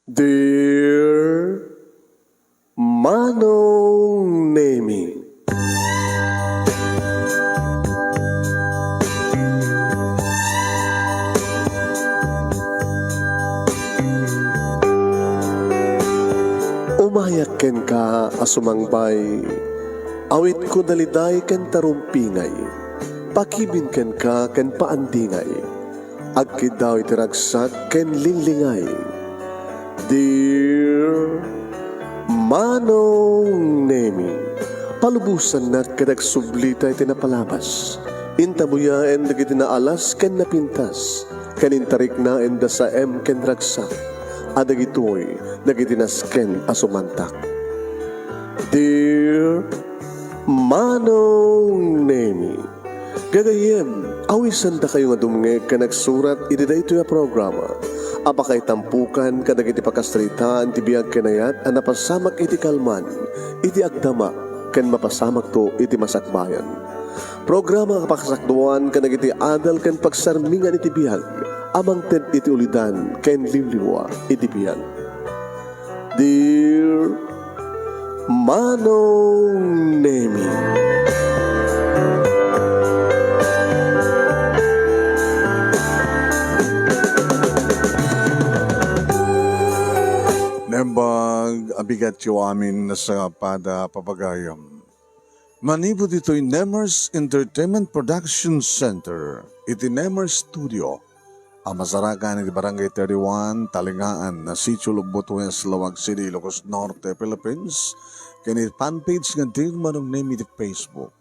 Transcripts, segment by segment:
Dear Manong Nemi, umayak ken ka asumangbay, awit ko daliday ken tarumpingay, pakibin ken ka ken paandingay, agkid daw itiragsak ken linglingay. Dear Manong Nemi, palubusan na kadag sublita iti napalabas. Intabuyaen dagiti na alas ken napintas, kanintarik na enda sa ken ragsak. Adagitoy dagiti nasken asumantak. Dear Manong Nemi, gagayem, awisan da kayo nga dumngeg ka nagsurat iti daytoy a programa. Apakay tampukan kadagiti pakastritaan ti biag kenayat a napasamak iti kalman, iti agdama ken mapasamak to iti masakbayan. Programa kapakasakduan kadagiti adal ken pagsarmingan iti biag, amang ted iti ulidan ken limliwa iti biag. Dear Manong Nemi, Nembag abigat yu amin na sa pada papagayam. Manibod ito'y Nemers Entertainment Production Center, iti Nemers Studio. Ang masarakan iti Barangay 31, Talingaan, na Sitio Lugbutues, Lawag City, Ilocos Norte, Philippines. Kani fanpage nga din manong name iti Facebook.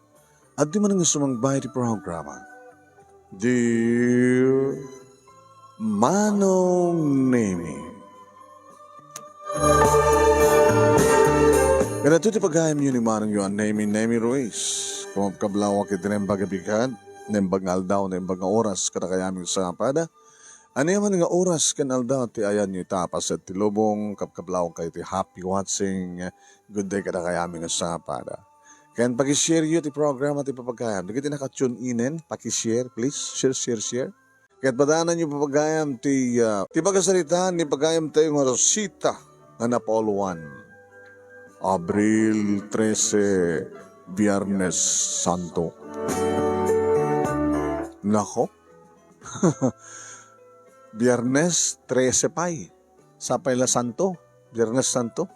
At di manong sumangbay iti programa. Dear Manong Nemi, kaya ito pagayam yun ni Manong yun, Nemi Ruiz. Kumapkablawak iti nembag abigan, nembag nga aldaw, nembag nga oras, kada kayaming sa pada. Ano yaman nga oras kan aldaw, ti ayan nyo tapas at tilubong, kapkablawak kayo ti happy watching, good day kada kayaming sa pada. Kaya pag-share yun ti program at ipapagayam. Dagiti naka-tune inin, pag-share, please, share. Kaya padaanan nyo papagayam ti pagkasalitaan ni pagayam tayo nga Rosita, nga Napoluan. Abril 13, Biyernes Santo. Nako. Biyernes 13 pay. Sapay la Santo. Biyernes Santo.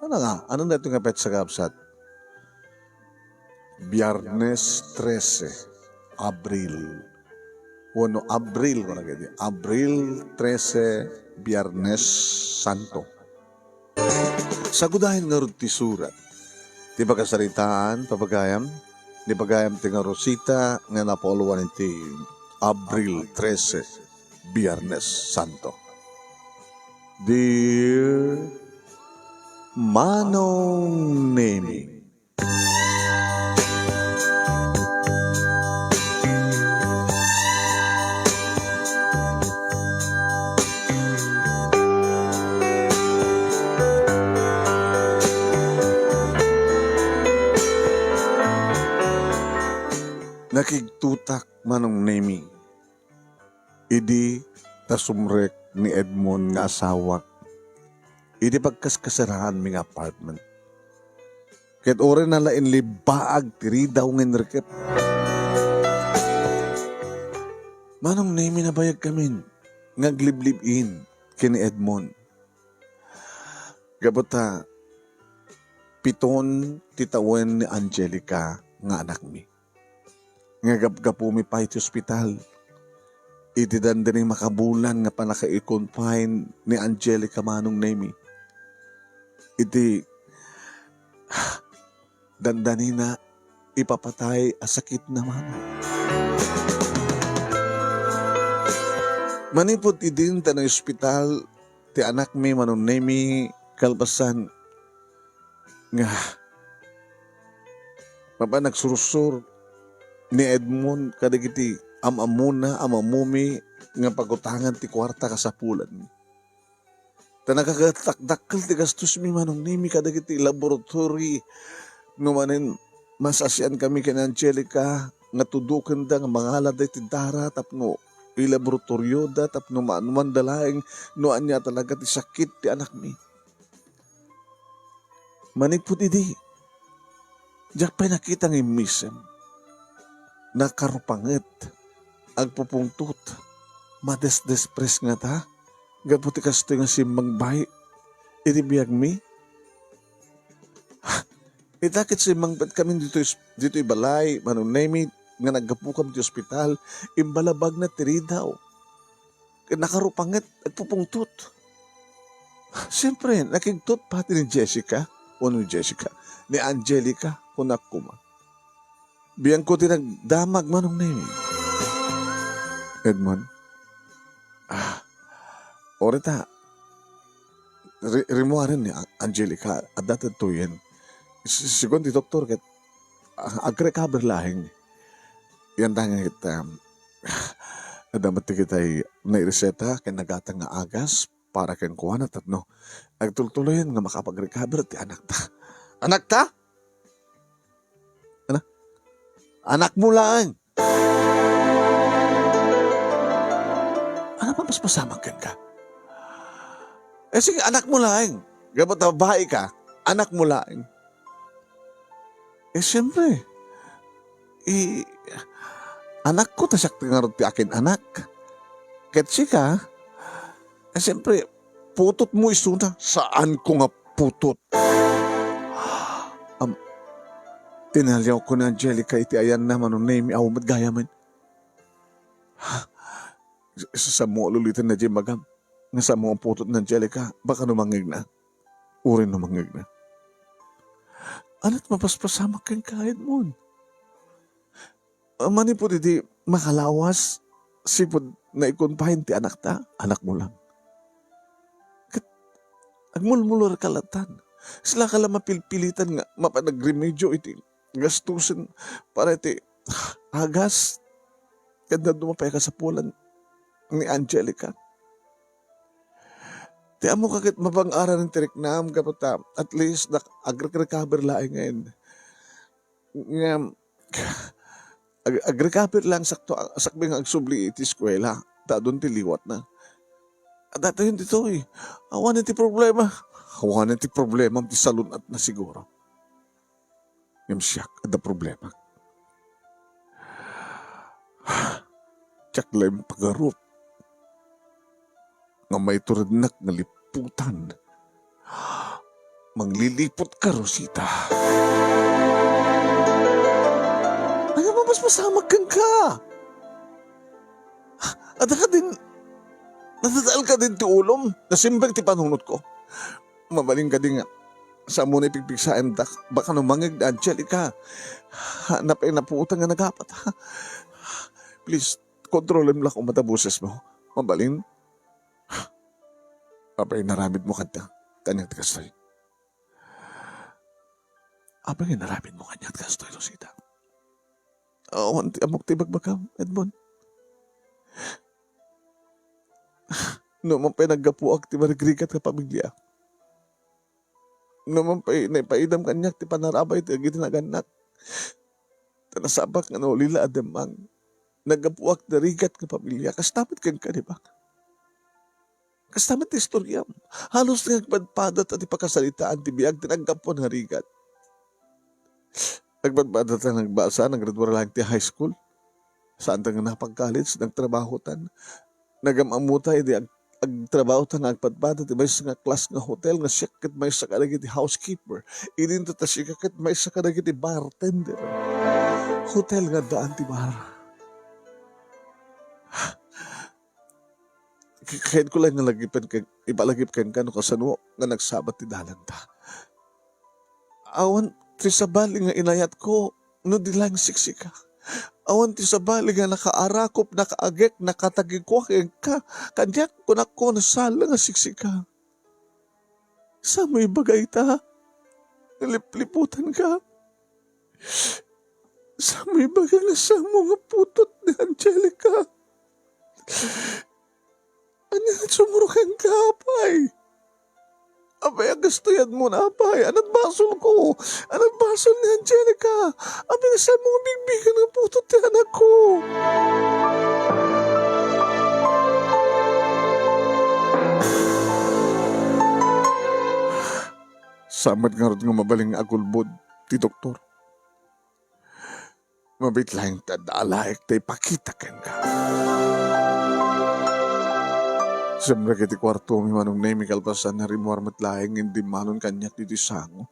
Ano nga? Ano na ito nga pet sa kapsat? Biyernes 13, Abril. Wano, Abril ko na gadi. Abril 13, Biyernes Santo. Sa gudahin nga ti surat, ti pagkasaritaan, papagayam, ti pagayam ti nga Rosita, nga Napoluan iti Abril 13, Biyernes Santo. Dear Manong Nemi, nakigtutak Manong Nemi, idi tasumrek ni Edmond nga asawak, idi pagkaskasarahan mi nga apartment. Ket ore na lain libaag tiri daw ngin rekep. Manong Nemi nabayag kamin, ngagliblib-in kini Edmond. Gabota, piton titawen ni Angelica nga anak mi. Nga gapgapumi pa iti ospital. Iti dandaning makabulan nga panaka-confine ni Angelica Manong Nemi. Iti dandani na ipapatay asakit naman. Manipot idin ta ng ospital ti anak mi Manong Nemi kalbasan nga papa nagsurusur ni Edmond kadagiti amamumi nga pagutangan ti kwarta kasapulan. Ta nakagatakdakkel ti gastos mi Manong Nemi kadagiti laboratory no manen masasyan kami ken Angelica nga tuduken da nga mangalad ti dara tapno ilaboratorio datap numan dalaing nuan niya talaga ti sakit ti anak mi. Manipot idi, jak pa nakita ng imisem, nakarupanget, agpupungtut, madesdespres nga ta, gaputi kasto nga simbang bayi, iribiyag mi. Itakit simbang bet kami dito ibalay, manunemi, nga naggapukam ti ospital, imbalabag na tiri daw. Nakarupanget, agpupungtut. Siyempre, nakigtut pati ni Jessica, o ni Jessica, ni Angelica, kunak kuma. Biyang ko tinagdamag manong nemi. Edmond, orita, rimuarin ni Angelica, at dati tuyen. Sigon di doktor, kat agre-cover lahing. Yan tanga kita, dapat kita naireseta, kaya nagatang nga agas, para kang kuha na tatno. Agtultuloyan nga makapag-recover ti anak ta. Anak ta? Anak mo lang. Ano pa mas masamagkan ka? Sige, anak mo lang. Gabat na babae ka, anak mo lang. Siyempre, anak ko tasak tingarot ti akin anak. Ketsi ka, siyempre, putot mo isuna. Saan ko nga putot? Tinalyaw ko na Angelica, iti ayan naman nung name aw madgayaman. Sa mo lulitin na Jim Magam, nga sa mo ang putot na Angelica, baka numangig na. Urin numangig na. Ano't mapaspasamak kang kahit mo? Manipod iti makalawas, sipod na ikonpahin ti anak ta, anak mo lang. Agmulmulor kalatan. Sila ka lang mapilpilitan nga, mapanag-remedyo iti gastusin para iti agas. Kanda dumapay ka sa pulan ni Angelica. Ti amo kakit mabang-ara ng tiriknam kapata, at least ag-recover lang ngayon. Nga, ag-recover lang sakbing agsubli iti eskwela, ta doon tiliwat na. At dati yun dito awan iti problema. Awan iti problema, ti salunat na siguro. Yung siyak, ada problema. Tsak lang pagarup. Nga may turadnak na liputan. Manglilipot ka, Rosita. Ano ba mas masamag kang ka? At ka din, natataal ka din ti ulom, nasimbag ti panunot ko. Mabaling ka din nga. Sa muna ipigpigsaan, baka numangig na Angelica. Hanapay na puutang nga nagapat. Please, kontrolin mo lang kung matabuses mo. Mabaling. Apay naramid mo kanya. Kanyang tikastoy. Apay naramid mo kanyang tikastoy, Rosita. Awan, amok tibagbagam, Edmond. Naman pa'y naggapuak ti marigrigat ka pamilya. Naman pa'y naipaidam kanyak ti panarabay ti agitinaganat. Tanasabak nga naulila ademang. Naggapuak na rigat ka pamilya. Kastamit kan ka, di ba? Kastamit ti istoryam. Halos nagpadpadat at ipakasalitaan ti biyag tinaggapuan nga rigat. Nagpadpadat na nagbasa, naggraduara lang ti high school. Saan ta nga napag-college, nagtrabaho tan. Nagamamutay di agtrabaho ta nga agpadpadat ti may sa nga class nga hotel nga siya kat may sa kadagiti housekeeper. Idin ta siya kat may sa kadagiti bartender. Hotel nga daan ti bar. Kahit ko lang nalagipan kag ipalagip kang kano kasano nga nagsabat ti dalan ta. Awan ti sabali nga inayat ko no di lang siksika. Awan ti sabali nga nakaarakop, nakaagek, nakatagikwa ka. Kanyak kunak ko nasala nga siksika. Sa may bagay ta, nalipliputan ka. Sa may bagay nga sa mga putot ni Angelica. Ano sumurukan ka, apay? Abay, ang gastoyan mo na, apay. Anong basol ko? Anong basol ni Angelica? Abay, sa mga bigbigan ng putot ni anak ko. Samad nga rin nga mabaling agulbod, ti doktor. Mabitlaing tadalaik tayo pakita ken ka. Siyempre kiti kwarto mi manong na mi kalpasan na rin matlaing hindi manon kanyak dito sango.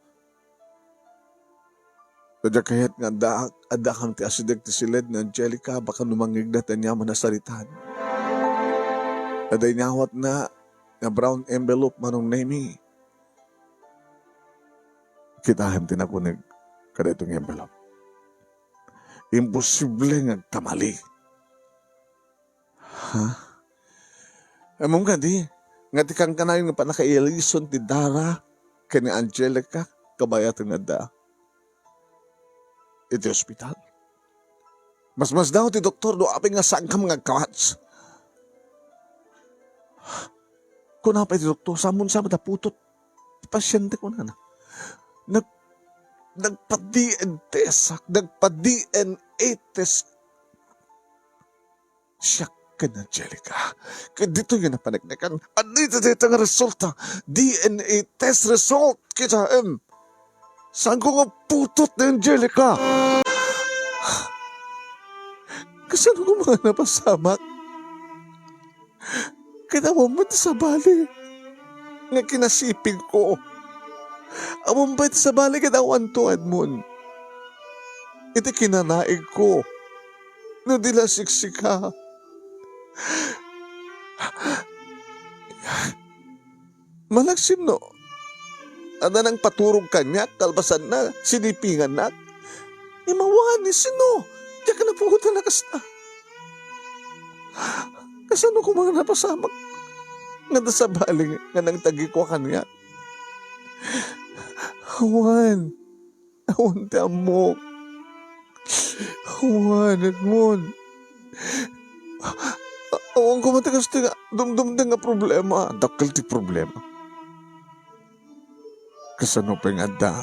Tadya kayat nga adakang ti asideg ti silid na Angelica baka numangig na tanya manasaritan. Taday nyawat na brown envelope manong na mi. Kita tinakunig kada itong envelope. Imposible nga kamali. Ha? Among ka di, nga tikang ka na yung panakailison ti Dara kani Angelica kabayatan nga da. Iti hospital. Mas daw ti doktor do aping nga saan ka mga kawats. Kung napay ti doktor, samon sa mataputot, pasyente ko na. Nagpa-DNA test. Siya ka na, Angelica. Kaya dito yun na panagnakan. At dito ang resulta. DNA test result. Kita, saan ko nga putot na, Angelica? Kasano ko mga napasamak? Kinawa mo sa bali. Nga kinasipig ko. Among bait sa bali kinawan to, Edmund. Iti kinanaig ko. No dila siksika. Malagsim no. Ada nang paturog kanya, kalbasan na, sinipingan na. Imawan ni sino. Diyan ka na puhutan na kasta. Kasano ko mga napasamak. Nga sa bali nga nang tagi ko kanya. Juan ti amok. Juan, Edmond. Awan ko matigas ti nga, dumdum nga problema. Dakil ti problema. Kasano pa nga da,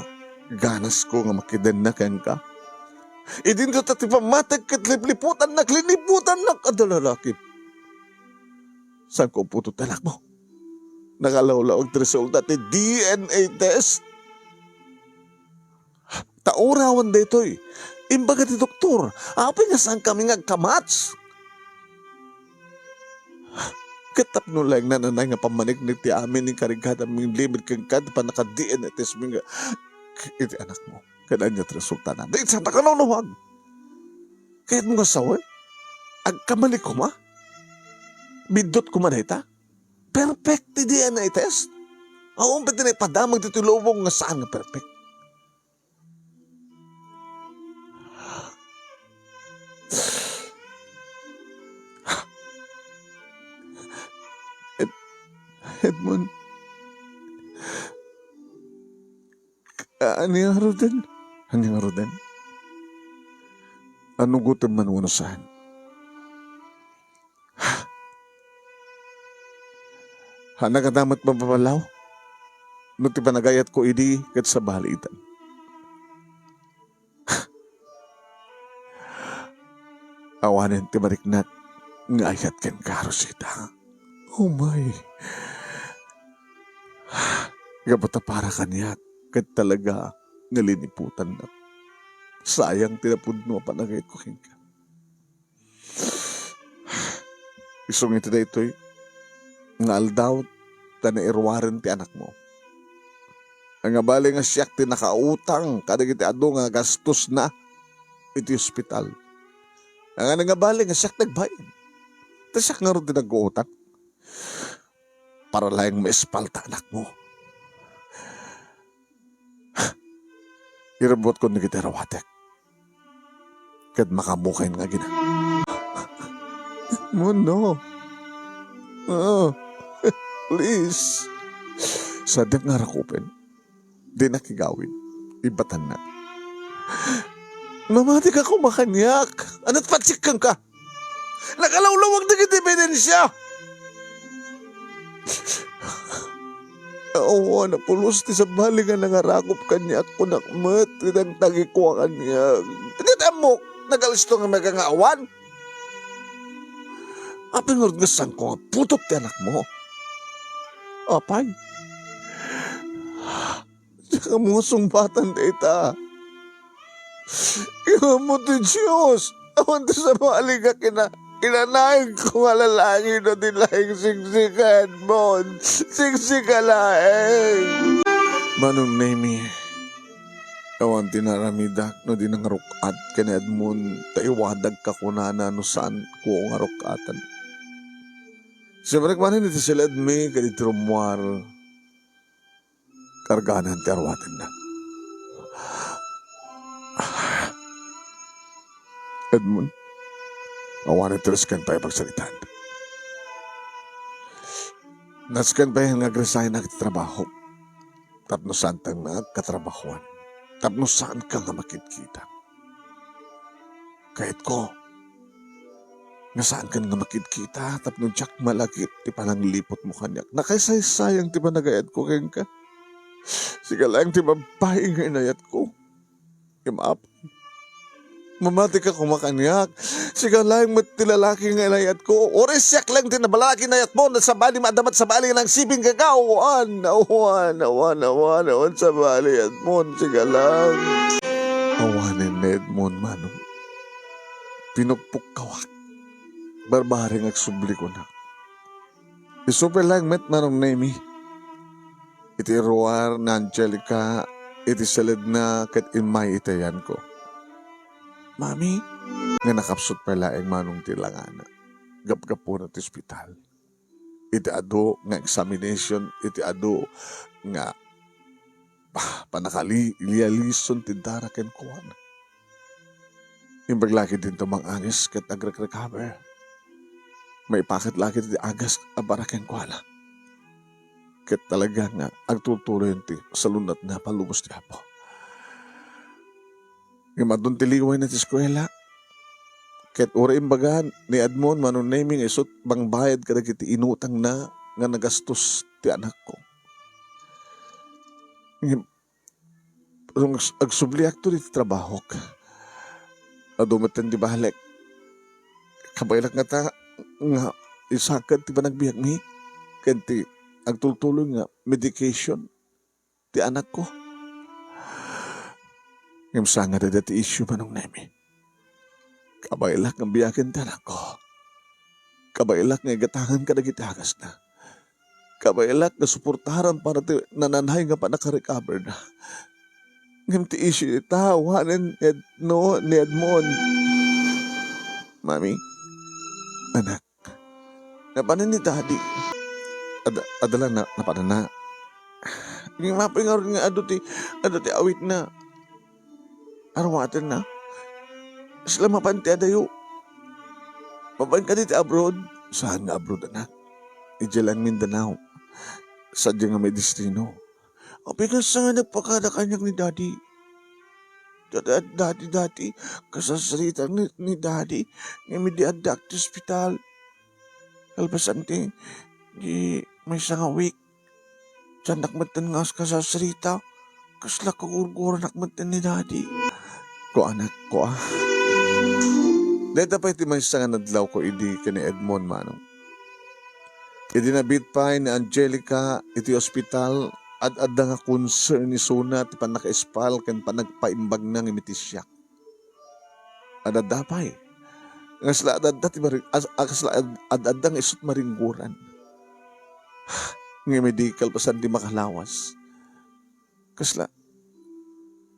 ganas ko nga makidan na ken ka. Idin ko tati pamatag kat lipliputan na, kliniputan na kadalalakit. Saan ko puto talak mo? Nakalawlaw ang resulta ti DNA test. Taurawan dito'y. Imbaga ti doktor, apay nga saan kami nga kamats. Katap no lang nananay nga pamanig ti amin ni karigada ming limit kang kad pa naka-DNA test ming iti anak mo. Kaya niya ti resulta na. Dahil sa takanawawag. Kaya't mo nga sawa, agkamali ko ma. Bidot ko man ita. Perfect ti DNA test. Awan pa tinay padamag dito lubong nga saan nga perfect. Edmond. Ano yung harudan? Ano yung harudan? Anong gutom man unasahan? Nagadamat mapapalaw? Nung ti panagayat ko idi kat sa balitan. Awanin ti mariknat nga ayat ken karosita. Oh my. Gabata para kanya kat talaga naliniputan na. Sayang tinapod mo panagayat ko hinka. Isong ito na ito'y nga aldaw ta nairwaran ti anak mo. Ang abali nga siyak ti nakautang kadag iti ado nga gastos na iti hospital. Ang nga abali nga siyak nagbayan. Ta siyak nga rin ti nag-uutang. Para lang maespalta anak mo. Irabot ko na kita rawatek. Kad makamukay nga gina. No. Oh. Please. Sadyang nga rakupin. Di nakigawin. Ibatan na. Mamati ka kumakanyak. Ano't patsikan ka? Nakalawlawag na kitibidensya. Oo, napulos ti sa bali nga nangarakop kanyak ko nakmat. Tinang tagi ko kanyak. Hindi mo, nagalisto nga magangaawan. Apingod nga saan ko nga putot ti anak mo. Apay. Tsaka mga sumbatan data. Iwan mo ti Diyos. Awan ti sa bali ka kinanahin ko nga lalaki na dilaing siksikan mo. Siksikalaing. Manong Nemi, awan tinaramidak no di nang rukat kanad mo taiwadag ka kunana no saan ko nga rukatan. Siyempre kmanin iti silad mi kanit rumwar karganan ti arwatan na. Edmund, awan iti riskan pa ipagsalitan. Naskan pa yung nag-resign na trabaho. Tapno saan tang nagkatrabahuan. Tapno saan ka nga makikita. Kahit ko, nga saan ka nga makikita, tapno jak malakit, ti panang lipot mo kanyak. Nakasaysayang ti ba nagayat ko kayang ka? Sige lang ti babae nga inayat ko. Imaap. Mamati ka kumakanyak. Sigaw lang matilalaki nga inayat ko. Oras yak lang din na balaki inayat mo na sa bali madamat sa bali ng sibing kagaw. Awan sa bali at mo. Sigaw lang. Awanin na Edmond manong. Pinugpuk kawak. Barbaring agsubli ko na. Isuper lang met manong Nemi. Iti ruwar na Angelica. Iti salid na kat imay itayan ko. Mami, nga nakapsot pala ang manong tilangana. Gap-gapo na ti ospital. Iti ado nga examination, iti ado nga panakalialison ti daraken kuwan. Imbaglaki din to mang angis kat agre-recover. May pakit laki ti agas abaraken kuwala. Kat talaga nga agtutuloy ti salunat na palubos ti Apo. Yung madun tiliway na ti eskwela. Ket ura imbagan ni Edmond manong naming isot bang bayad kada kiti inutang na nga nagastos ti anak ko. Agsubliak to di trabaho ka. Adumatan di balik. Kabailak nga ta nga isakad ti ba nagbiyak mi. Ket ti agtultuloy nga medication ti anak ko. Yung sanga na dati issue manong Nemi. Kabailak ng biyakin tanak ko. Kabailak nga igatangan ka na gitagas na. Kabailak na suportaran para ti nananay nga pa nakarecover na. Ngayon ti issue itawanan ni Edmond. Mami, anak, napanan ni Daddy. Adala na, napanan na. Yung mapingar nga ado ti awit na. Arwatan na. Sila mapanti adayo. Mapan ka dito abroad. Saan nga abroad, anak? Idiyalang Mindanao. Sadya nga may destino. O pinasa nga nagpakada kanyak ni Daddy. Daddy. Kasasarita ni Daddy. Nga may diadak to hospital. Kalpasan ti. Di may isang week. Diyan nakmatan nga kasasarita. Kasla kagurgura nakmatan ni Daddy. Ko anak ko Dahil pa iti may nga nadlaw ko idi ka ni Edmond manong. Idi nabit pa ni Angelica iti ospital at adda nga concern ni Suna ti panaka-espal kan panagpaimbag nang imitisyak. Adada pa Nga sila adada ti adada nga isut maringguran. Nga medical pasan di makalawas.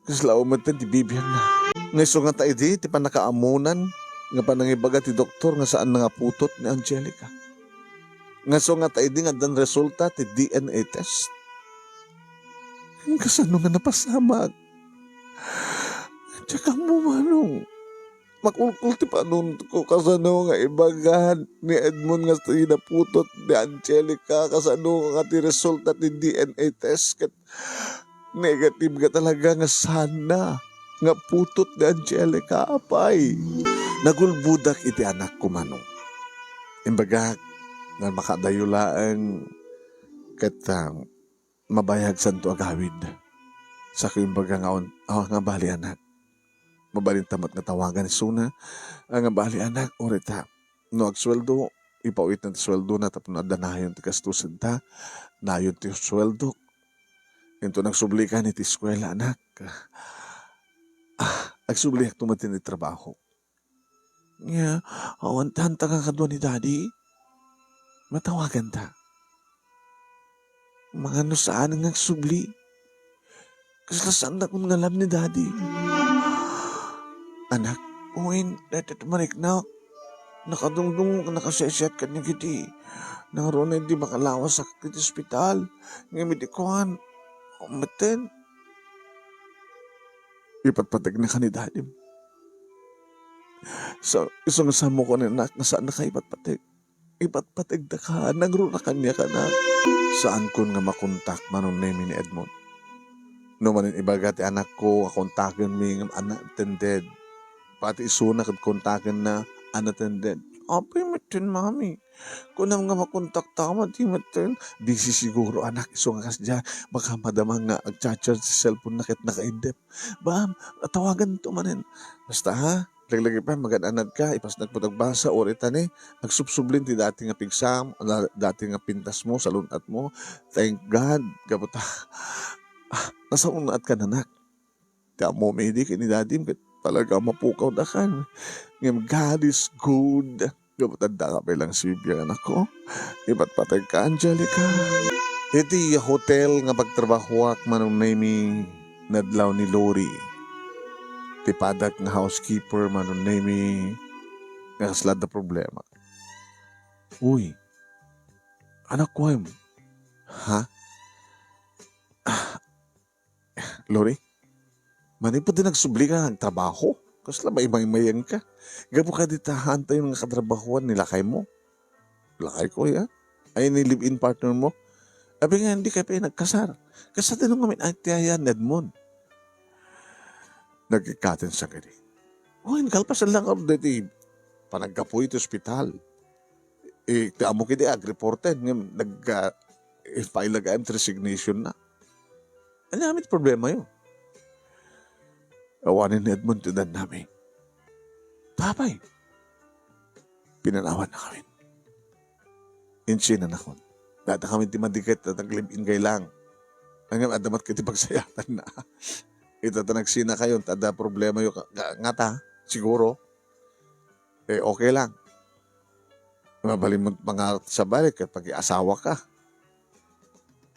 Kasla umatan ti bibiyang na. Nga iso nga tayo ti panakaamunan nga panangibaga ti doktor nga saan nga putot ni Angelica. Nga iso nga tayo nga dan resulta ti DNA test. Kasano nga napasamag. Tsaka mo manong. Makulkul ti panon ko kasano nga ibagan ni Edmond nga tayo naputot ni Angelica. Kasano nga ti resulta ti DNA test. Negative ka talaga nga sana nga putot ni Angelica apay. Nagulbudak iti anak ko manong. Imbaga nga makadayulaan katang mabayag santo agawid. Sa imbaga nga bali anak. Mabalin tamat nga tawagan ni Suna. Nga bali anak orita. No agsweldo ipawit na ti sweldo na tapos adanayon ti kastusin ta. Nayon ti sweldo. Ito nagsubli ka ni ti eskwela, anak. Nagsubli ka tumatin ni trabaho. Nga, awantahan ta ka kadwa ni daddy. Matawagan ta. Mga no saan ang nagsubli. Kaslasan na kung ngalam ni daddy. Anak, uwin, dati tumarik na. Nakadungdung, nakaseset ka niya kiti. Nangaroon na hindi makalawas sa kiti ospital. Ngayon medikuhan. Umaten. Ipatpatag na ka ni daddy. So, isang samo ko na anak, nasaan na ka ipatpatag? Ipatpatag na ka, nagroon na kanya ka na. Saan kun nga makontak manong name ni Edmond? No manin ibaga ti anak ko, akontakin mi ng unattended. Pati isuna kad kontakin na unattended. Apay matin, mami. Kung nga makontakta ka, mati matin. Busy siguro, anak. Iso nga kasya, baka madamang nga agcharge sa cellphone na kit nakaindep. Bam, tawagan to manin. Basta ha, laglagi pa, magananad ka, ipas nagputagbasa, or itani, nagsubsublin ti dati nga pigsam, dati nga pintas mo, salunat mo. Thank God, kaputa. Nasa unat ka nanak. Kaya mo may hindi ni dadim, talaga mapukaw na kan. Ngayon, God is good. Kapatanda ka pa lang sibiyang anak ko. Iba't patay ka, Angelica. Iti hotel nga pagtrabahuak manong name nadlaw ni Lori. Tipadak nga housekeeper manong name nga kaslad na problema. Uy, anak ko mo. Ha? Lori? Mani pa din nagsubli ka ng trabaho? Kasla may-mayang ka. Gabo ka ditahan tayo ng katrabahuan, nilakay mo. Lakay ko ya. Ay ni live-in partner mo. Abi nga hindi kayo pa nagkasar. Kasi tinong kami ay tiyayan, Edmond. Nagkikatin sa kani. Uy, kalpasan lang ako dati. Panagkapoy ito ospital. Tiamo kiti ag-reported. Nag-file resignation na. Ano namin problema yun? Awanin ni Edmond tunan namin. Papay, pinanawan na kami. Insinan ako. Data kami timandikit at naglibin kay lang. Hanggang adamat kiti pagsayatan na. Ito nagsina kayo, tada problema yung ngata, siguro. Okay lang. Mabalin mo mga sa balik at pag-iasawa ka.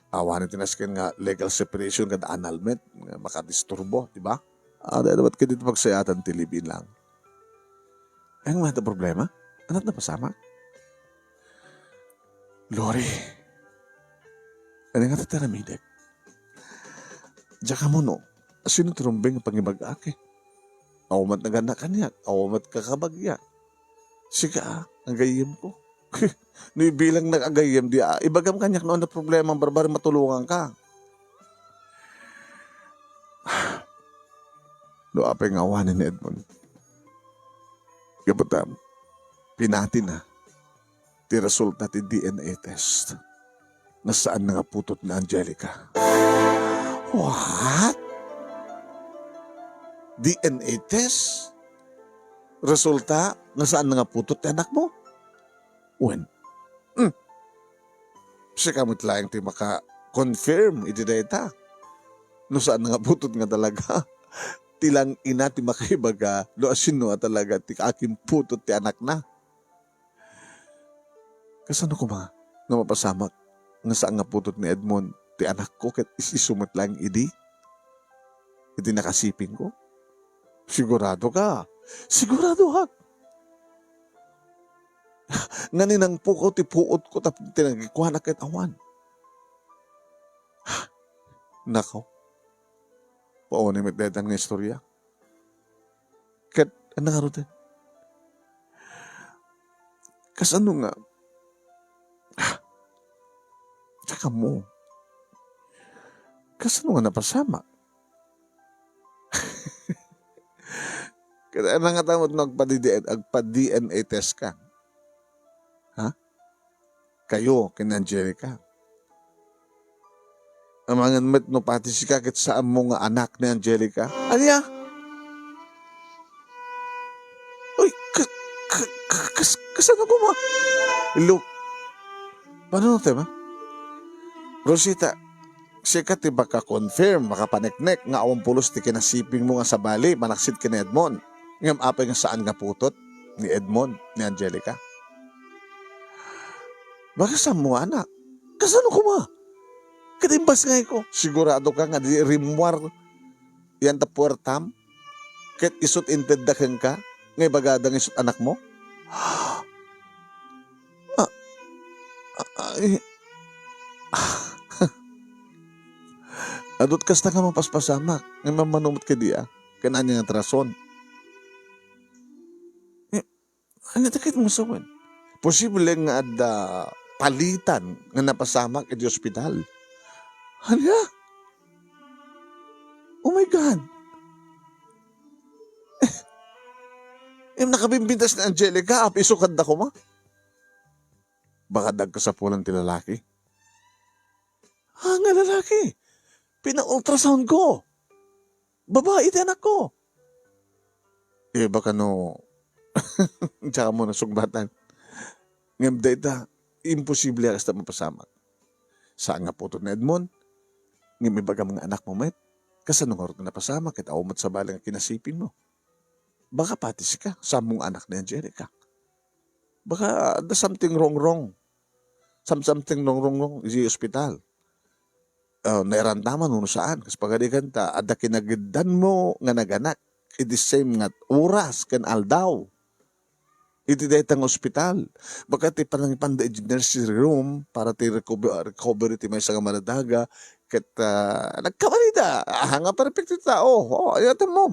Awanin tinaskin nga legal separation kada annulment, makadisturbo, di ba? Dapat ka dito pagsayatan tilibin lang. Ang mga problema? Anat na pasama? Lori, ano nga tataramidik? Diyan ka mo no, sino turumbing ang pangibag-ake? Awamat na ganda kanyak, awamat kakabagya. Sika, ang gayim ko. Bilang nag-agayim di ibagam kanyak noon na problema ang barbar matulungan ka. No, apay nga awanin ni Edmond. Kapatam, pinati na. Ti resulta ti DNA test. Nasaan na nga putot na Angelica? What? DNA test? Resulta, nasaan na nga putot ti anak mo? When? Siya kamot lang ti maka-confirm iti data. Nasaan na nga putot nga talaga? Tilang ina ti makaibaga, do asino talaga ti aking putot ti anak na. Kasano ko nga mapasamak nga saan nga putot ni Edmond ti anak ko ket isisumat lang idi? Iti nakasiping ko? Sigurado ka? Sigurado ka? Nganinang pukaw ti puot ko tapos tinagikuha na kahit awan. Nakaw. Paone met detang nga istorya. Ket ano nga rote? Kasano nga? Tsaka mo. Kasano nga napasama? Kaya nga tamot agpa-DNA test ka. Ha? Kayo, kina Angelica. Ang mga met no pati si kakit saan mo nga anak ni Angelica. Anya? Uy, kasano ko mo? Look, paano no tema? Rosita, Sikat ti baka confirm, makapaneknek nga awang pulos ti kinasiping mo nga sa bali, manaksit ki ni Edmond. Ngam apay nga saan nga putot ni Edmond, ni Angelica. Baka sa mo anak, kasano ko ma? Katimbas nga ko, sigurado ka nga di rimwar yan ta puertam, ket isut inteddakan ka, ngay bagadang isut anak mo? Ay, adot kasta nga mapaspasamak, ngay mamanumot ka diya, kananya nga trason. Ano takit mo sawan? Posible nga ada palitan nga napasamak iti ospital. Ano? Oh my God! Nakabimbintas ni Angelica, isukad na ko ma. Baka dag ka sa pulang ti lalaki. Nga lalaki. Pina-ultrasound ko. Babae ti anak ko. Baka no, tsaka mo na sugbatan. Ngam data, imposible hasta mapasamak. Saan nga po ito na Edmond? Ngam ibaga mga anak mo, met. Kasano nga rin na napasamak at awmat sa balang kinasipin mo. Baka patis ka sa mong anak ni Angelica. Baka there's something wrong. Something wrong isi ospital. Nairantaman mo saan. Kasi pagadikan ta, ada kinagidan mo nga naganak. It is same nga oras kan aldaw. Iti daytang ospital. Baka ti panang emergency room para ti recovery ti may sa manadaga. Kat nagkamalida. Hanga perfecto tao. Ayatan mo.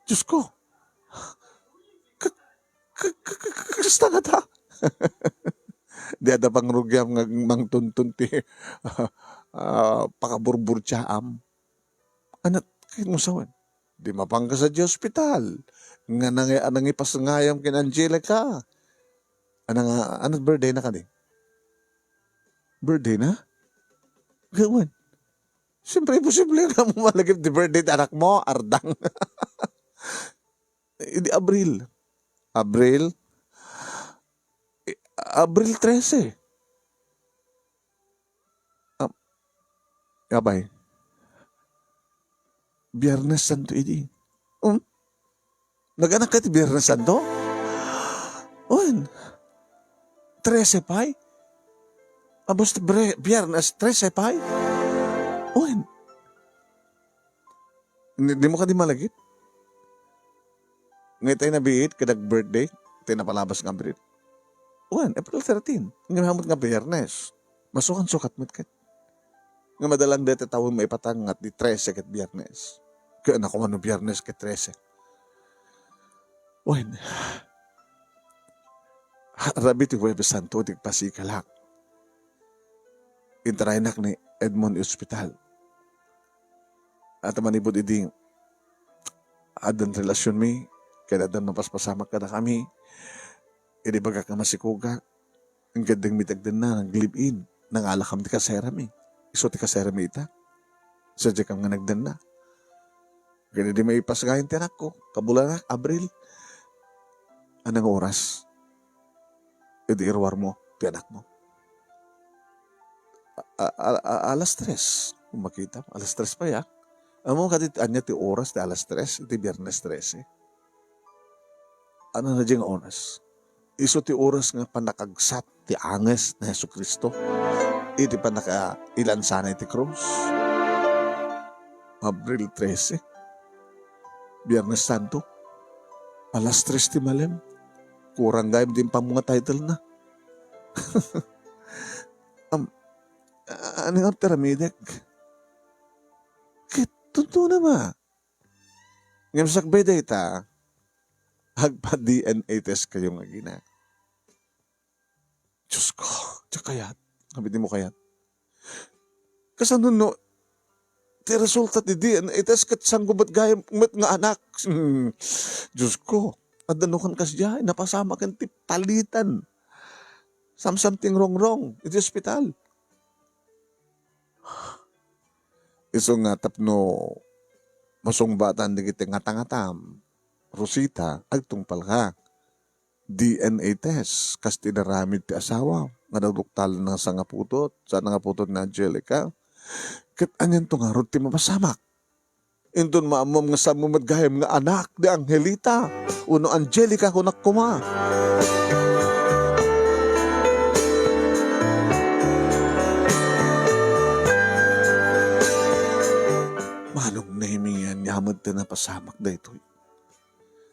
Diyos ko. Kasta nga ta. Di ada pang rugyam nga mang tuntun ti pakaburbur tsaam. Anat, kahit mo sawan. Di mapangka sa di hospital. Nga anang ipasangayam kin Angelica. Anong birthday na ka di? Birthday na? Gawan. Siyempre, imposible nga mo malagip di birthday ta anak mo, Ardang. Di Abril 13. Abay. Biyernes Santo idi. Nag-anak ka ti Biyernes Santo? On. 13 pay? Abos ti Biyernes 13 pay? On. Hindi mo ka di malagit? Ngayon tayo nabiit, kadag birthday, tayo napalabas ng Abril. April 13. Ngayon hamot nga Biyernes. Masukan-sukat mo kat. Nga madalang dito tawag may patangat di 13 kat Biyernes. Kaya na kung ano Biyernes kat 13. Rabi ti Huwebes Santo, di pasikalak. Interainak ni Edmond Hospital. At manibod iding adan relasyon mi, kaya adan mapaspasamak ka na kami, baga ka masikuga, ang gandang mitagdan na, naglib-in, nang alakam ti kasera mi. Iso ti kasera mi ita. Sadya kang nga nagdan na. Kaya di may ipasagayin ti anak ko, kabulan na, Abril. Anong oras? Irwar mo, ti anak mo. Alas 3. Kung makita, alas 3 pa ya. Amo kadit anya ti oras ti alas 3, ti Biyernes 13. Ano na diyang oras? Iso ti oras nga panakagsat ti anges na Jesucristo. Iti panakailansanay ti krus. Abril 13. Biyernes Santo. Alas 3 ti malem. Kurang gayam din pa mga title na. Ano nga piramidek? Tunto na ba? Ngayon sakbay data, hagpa-DNA test kayo nga gina. Diyos ko, tiyo kayat. Kabitin mo kayat. Kasano no, ti resulta ti DNA test kat sanggubat gayam nga anak. Diyos ko, adanukan kasya, napasama kan ti palitan. Something wrong. Iti hospital. Iso nga tapno masungbatan di kita ngatangatam. Rosita, agtungpal ka. DNA test, kas tinaramid ti asawa. nga naduktal na sa nga putot, na Angelica. Kat anyan to nga rod ti mapasamak. Indon maamom nga sa mumadgayam nga anak di Angelita. Uno Angelica kunak kuma. Manong nahimingan yamad ta na pasamak da ito.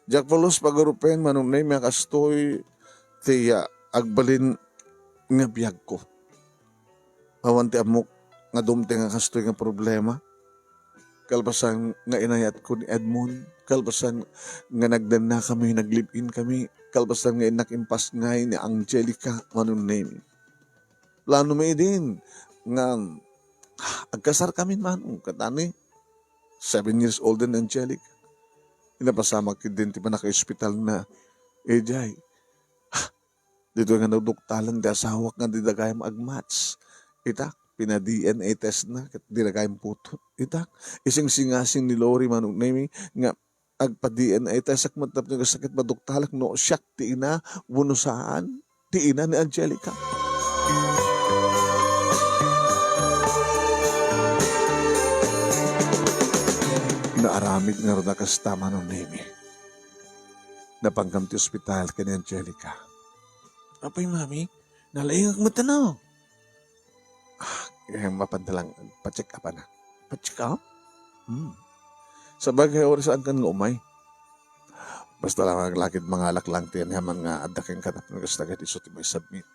Jack Palos pagarupen manong nahimingan kastoy tiya agbalin nga biyag ko. Awan ti amok nga dumte nga kastoy nga problema. Kalbasan nga inayat ko ni Edmond. Kalbasan nga nagdan na kami, naglip-in kami. Kalbasan nga inakimpas ngay ni Angelica manong name. Plano may din nga agkasar kami manong katani. 7 years old and Angelica. Inapasamak din ti pa naka-hospital na Ejay. Dito nga nagduktalan di asawak nga di dagayam agmats. Itak, pina-DNA test na kat di dagayam putot. Itak, ising singasing ni Lori manong name nga agpa-DNA test ak matap nga sakit maduktalak no siyak ti ina bunusaan ti ina ni Angelica. Naaramid nga rada kastama ng name. Napanggam ti ospital ka ni Angelica. Apay, mami, nalaing ang mata na. Kaya mapandalang pa-check up na. Pa-check up? Sa bagay oras saan kan nga umay. Basta lang ang lakid mga alak lang tiyan yaman nga adaking katap ng kastagat iso ti may submit.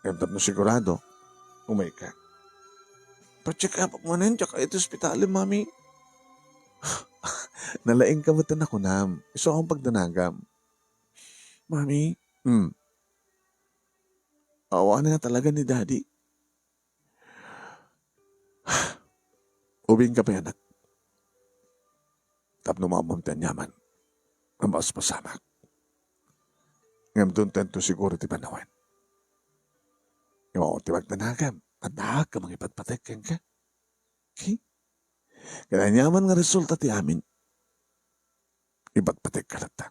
Kaya no sigurado, umay ka. Pa-check up mo na yun, tsaka ito ospital, mami. Nalaing ka mata na ko nam. Iso akong pagdanagam. Mami, awa na nga talaga ni Daddy. Ubing ka pa anak. Tapno mamamtan yaman. Ang mas pasamak. Ngam doon tento siguro ti panawan. Yung ti magdanagam. At nahag ka mga ipatpatekin ka. Okay? Kaya nyaman nga resulta ti amin. Ipatpatek ka lata.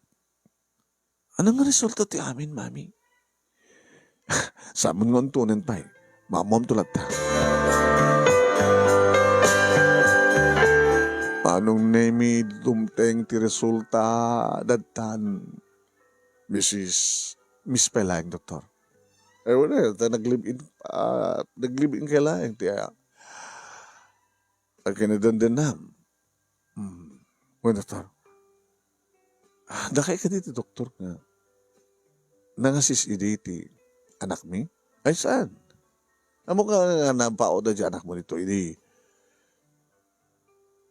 Anong nga resulta ti amin, mami? Sa amin nga untunin pa eh. Mamom tulat ta. Anong name dumteng ti resulta datan Miss Pelang, doktor. Eh, wala. Naglibin ka lang. Kinadan din na. Well, doktor. Dakay ka dito, doktor, nga. Nangasis iditi anak mi? Ay, saan? Amo ka nga napao na dyan anak mo nito, idi.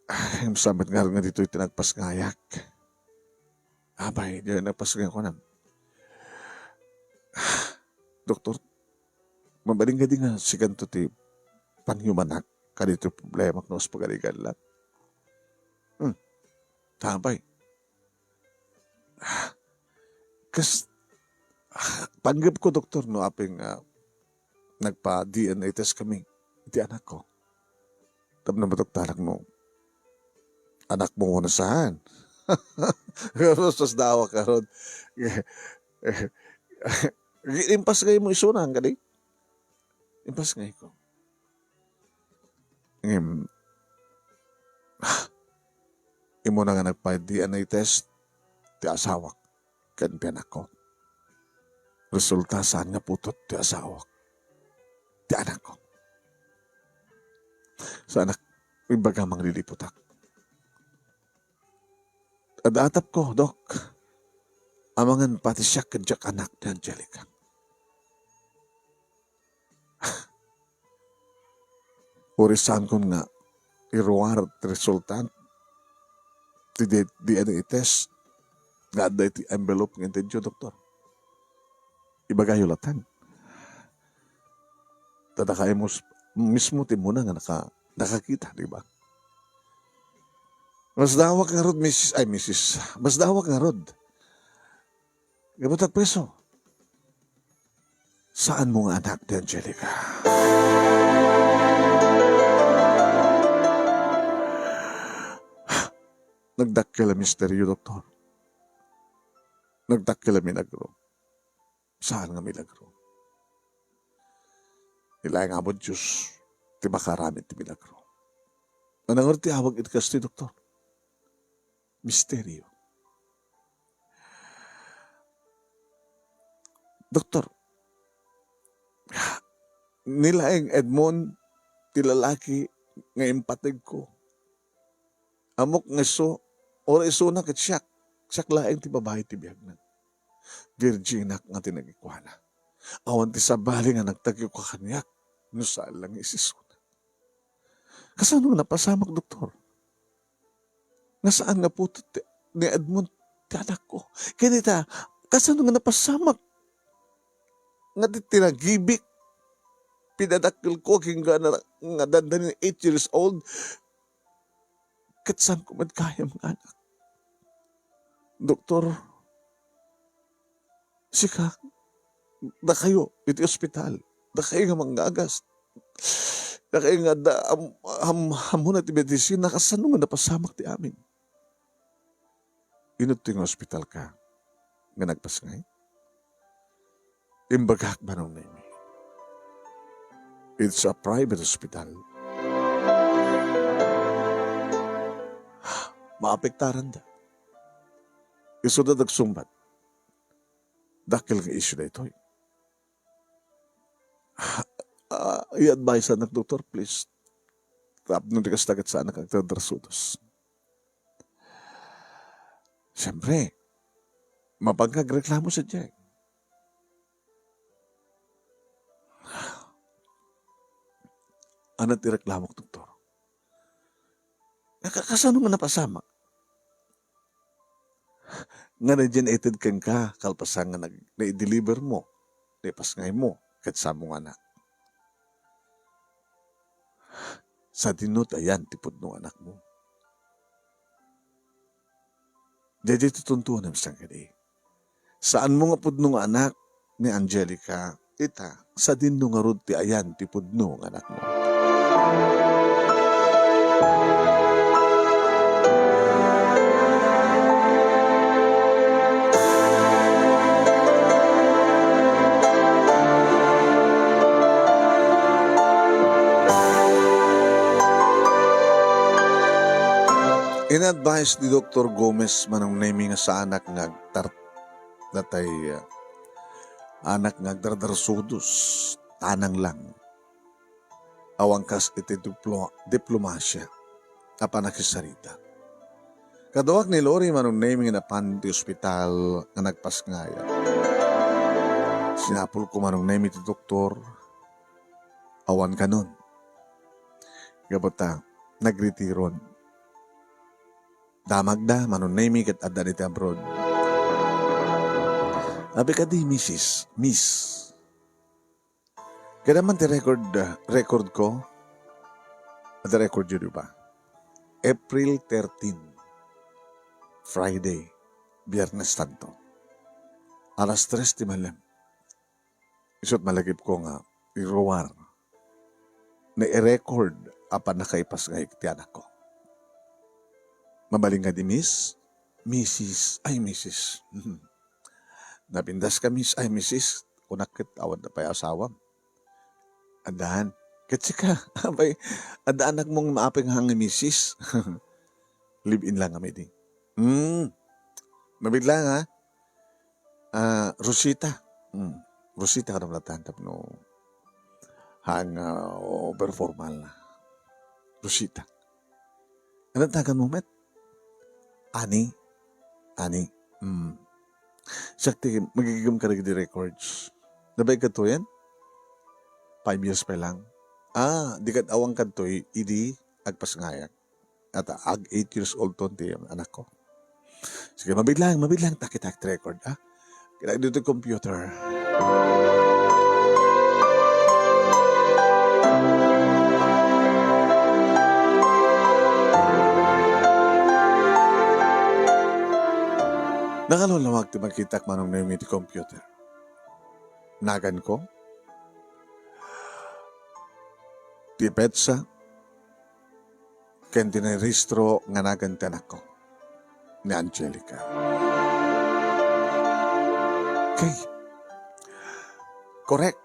Ay, sabat nga rin nga dito itinagpasngayak. Abay, di nagpasngay ko na. Doktor, mabaling ka din nga si kanto ti panghumanak ka dito problema kung sa pagaligan lang. Tabay. Kas, panggap ko, doktor, no, aping nagpa-DNA test kami. Iti anak ko. Tap na matuktarak mo. Anak mo muna saan? Rostos dawa ka ron. Impas ngayon mo isunang ka di? Impas ngayon ko. Imo na nga nagpa-DNA test ti asawak kan pianak ko. Resulta saan nga putot ti asawak ti anak ko. Sa anak, ibaga mang liliputak. Adatap ko, Dok. Amangan pati siya kadyak anak ni Angelica. Urisan ko nga iruwar resultant ti DNA test nga ada iti envelope ng intensyon, doktor. Ibagayulatan. Tadakay mo mismo ti muna nga nakakita, di ba? Mas dawak nga rod, Mrs. Mas dawak nga rod. Gabatag preso. Saan mo nga anak ni Angelica? Nagdakkel ang misteryo, doktor. Nagdakkel ang milagro. Saan nga milagro? Nila nga mo Diyos, ti makaramit ti milagro. Anang ti awag iti kas ti doktor? Misteryo. Doktor, nilaeng Edmond, ti lalaki nga impatid ko. Amok nga so, ora iso na kat siyak. Siyak laeng ti babae ti biyag na. Virginak nga tinagikwana. Awan ti sabali nga nagtagyo ka kanyak. No saan lang isisuna. Kasano nga napasamak, doktor? Nasaan nga po ni Edmond ti anak ko? Kinita, kasano nga napasamak? Nga ti tinagibik. Pinadakil ko hingga na nga dandanin 8 years old. Katsan ko man kaya mga anak. Doktor, sika, da kayo, iti ospital. Da kayo nga manggagas. Da kayo nga hamuna ti medisina. Kasano nga napasamak ti amin? Inot ti nga ospital ka. Nga nagpasngay. Imbagak ba nung name? It's a private hospital. Maapektaran da. Iso da nagsumbat. Dakil nga issue na ito. I-advise anak, doktor, please. Tap nung tikas tagat sa anak ang tadrasudos. Siyempre, mapagkagreklamo sa Jack. Anat ireklamo, doktor? Kasano nga napasama? Nga na-generated kang ka, kalpasan nga na-deliver mo, na-ipasngay mo, kat sa mong anak. Sa dinot, ayan, tipod ng anak mo. Dede tutuntuan ang isang kadi. Saan mo nga pud ng anak ni Angelica, ita, sa din nga rod ti ayan, tipod ng anak mo. In-advise ni Dr. Gomez manong naming nga sa anak nga datay anak nga dardarsudos tanang lang. Awang kas iti diplomasya apan nakisarita. Kaduak ni Lori manong naming na panti ospital nga nagpasngaya. Sinapol ko manong naming ti doktor awan kanon. Gabata nagritiron. Damagda, manunay kat adda iti abroad. Abi ka di, Miss. Kaya naman ti record ko, at record yun ba? April 13, Friday, Biyernes Santo. Alas 3 ti malam. Isot malagip ko nga, iruwar, na i-record apan nakaipas nga ti anak ko. Mabaling nga di Mrs. Napindas ka, Miss. Ay, Mrs. Kunakit, awad na pa'y asawam. Adaan. Kasi ka, abay, adaan mong maaping hangi, Mrs. Live-in lang kami di. Mabigla nga. Rosita. Rosita ka naman natantap no. Hang overformal na. Rosita. Anong tagan mo, Met? Ani. Sakti, magiging ka rin di records. Nabay ka to yan? 5 years pa lang. Di kat awang ka to, idi, agpasngayak. At 8 years old to, ti anak ko. Sige, mabiglang, takitak record, Kailangan dito computer. Nakalulawag ti magkitak manong na yung computer. Nagan ko. Ti petsa. Ken tinaristro nga nagan ti anak ko. Ni Angelica. Okay. Correct.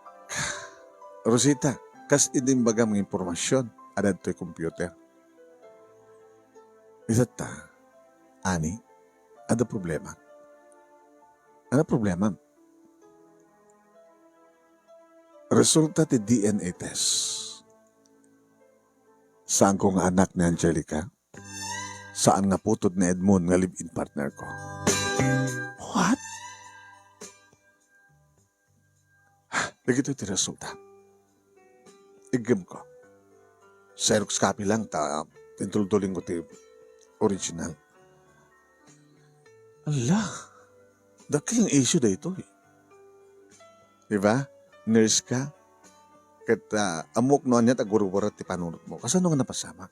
Rosita. Kas idimbaga mga impormasyon. Ada to'y computer. Isat ta, ani, ada problema. Ano problema? Resulta ti DNA test. Saan ko nga anak ni Angelica? Saan nga putod ni Edmond nga live-in partner ko? What? Lagi ti resulta. Igim ko. Xerox copy lang ta. Tintultuling ko ti original. Ala, dakil ang issue da ito eh. Diba? Nurse ka. Kat amok noon niya taguro-guro ti panunot mo. Kasano nga napasama?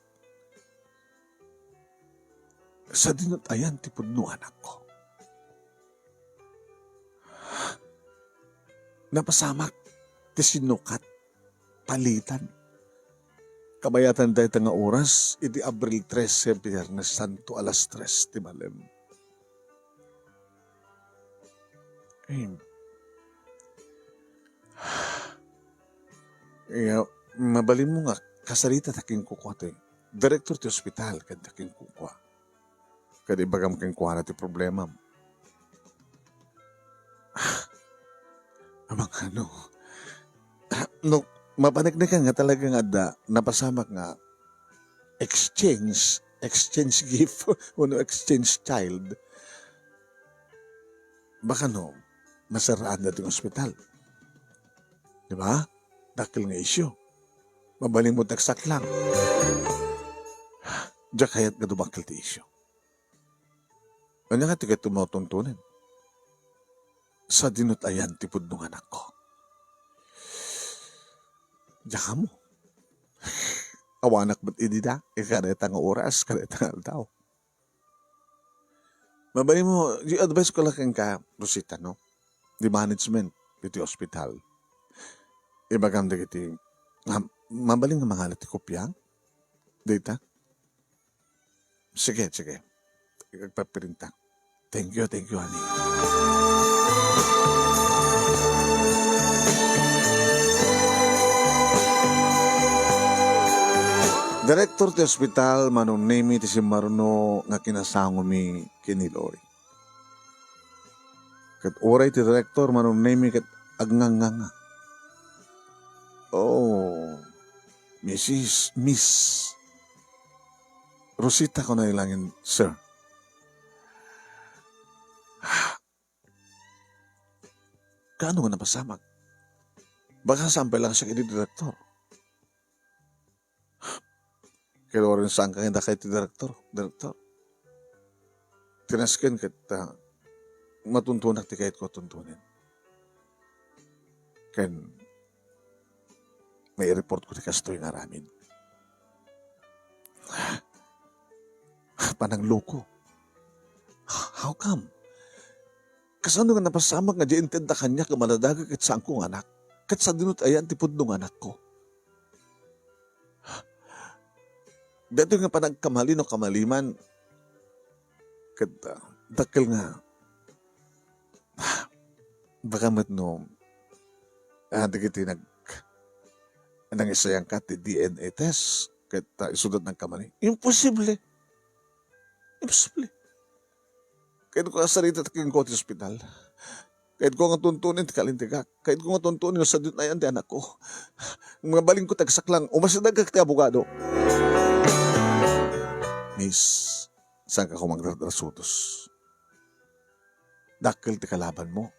Sa dinot ayan ti pudno anak ko. Napasamak ti sinukat. Palitan. Kabayatan tayo nga oras, iti Abril 13, Biyernes Santo, alas 3, ti Malem. Mabalin mo nga, kasarita taking kukwa to. Direktor ti ospital, kad taking kukwa. Kad ibagam king kuha na ti problema. Amang ano, no, mapanagnagan nga talaga nga da, napasamak nga exchange gift, o exchange child. Baka no, masaraan na itong ospital. Di ba? Dakil nga isyo. Mabaling mo taksak lang. Diya kaya't nga dumakil ti isyo. Ano nga tiga tumautuntunin? Sa dinutayan tipod nung anak ko. Diya ka mo. Awanak ba't idida? Ikareta nga oras, kareta nga aldaw. Mabali mo, i-advise ko lang ka, Rosita, no? Di management, iti hospital. Ibagam da kiti, mabaling nga mga alati kopyang? Dita? Sige. Ikagpapirinta. Thank you, honey. Direktor ti ospital, manong name ti si Maruno nga kinasango mi kinilori. Kat oray ti direktor, manong name kat agnganganga. Oh, Miss Rosita ko na ilangin, sir. Kaano nga napasamak? Baka sampay lang siya kini direktor. Kaya rin saan ka hindi kayo ti direktor. Tinaskin kita matuntunak ti kahit ko tuntunin. Kaya may report ko ti kastoy nga ramin. Panang loko. How come? Kasano nga napasamak nga di intenda kanya kamaladaga kat saan kong anak. Kat sa dinut ayan tipod nung anak ko. Dato nga panagkamali no kamaliman. Kat dakil nga. Baka mat no. Dikiti nang isayang ka ti DNA test. Kat isudad ng kamali. Imposible. Kahit ko kasarita taking ko ti hospital. Kahit ko nga tuntunin ti kalintigak. Kahit ko nga tuntunin sa dun na yan di anak ko. Mga baling ko tagsak lang. Umasidagak ti abogado. Miss, saan ka ko magdarasutos? Dakil ti kalaban mo.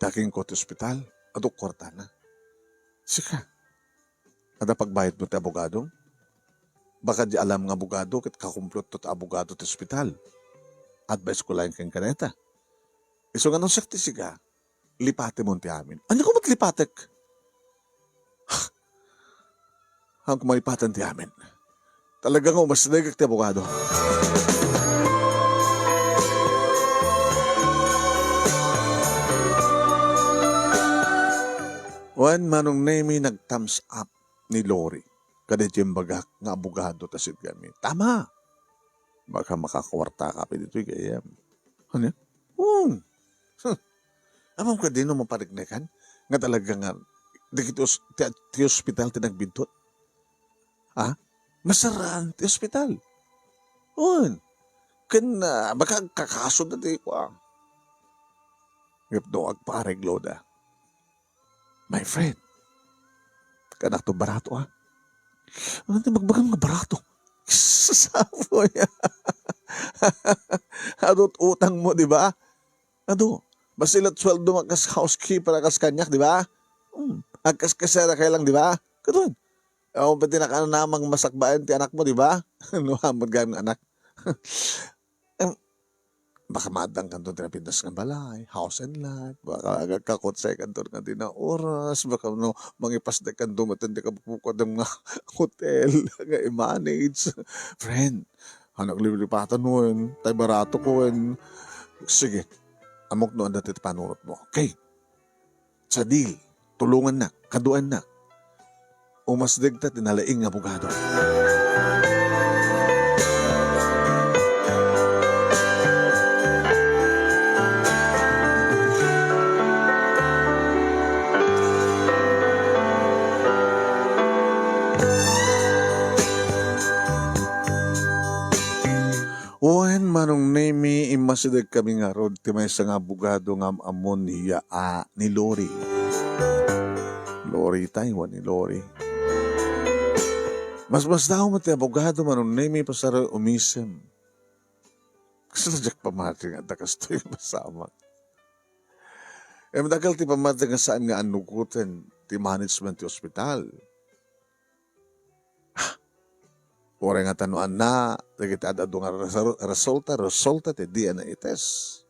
Daking ko ti ospital. Adok kwarta na. Sika. Ada pagbayad mo ti abogado? Baka di alam ng abogado kat kakumplot to ti abogado ti ospital. Advice ko lang kang kaneta. Iso nga nang sakti siga, lipate mo ti amin. Ano ko matlipatek? Ang kumalipatan ti amin. Talagang umasinagak ti abogado. Wan manong name nag-thumbs up ni Lori. Kada jembagak nga abogado tasid kami. Tama. Baka makakwarta ka pa dito kaya. Ano? Amam ka din no maparignakan. Nga talaga nga Di ti hospital ti nagbintot. Ha? Masaraan ti hospital. Un. Baka kakasod na ti ko. Ngip no, agpareglo da. My friend, kanak to barato Ano ti magbagang nga barato? Sasaboy. Adot utang mo, di ba? Basilat sweldo makas housekeeper akas kanyak, di ba? Agkas kasera kay lang, di ba? Katun. Ako pati nakanamang masakbayan ti anak mo, di ba? Nuhamad gayong anak. Baka madang kanto tinapintas ng balay, house and lot, baka agad kanto nga din na oras, baka no, mangipas na kanto matindi ka bukod ng mga hotel, nga i-manage. Friend, anak lilipatan mo yun, tay barato ko yun. Sige, amok noon natin panurot mo. Okay, sa deal, tulungan na, kaduan na. Umasdig ta tinalaing abogado. Wen manong name imasidag kami nga rod ti may nga abogado nga amon niya ni Lori. Lori tayo ni Lori. Mas daw mo ti abogado manong name pasara umisem. Kasi najak pamati nga takas to yung masama. Madagal ti pamati nga saan nga anugutin ti management ti hospital. Ora nga tanuan na, dagiti adado nga resulta ti DNA test.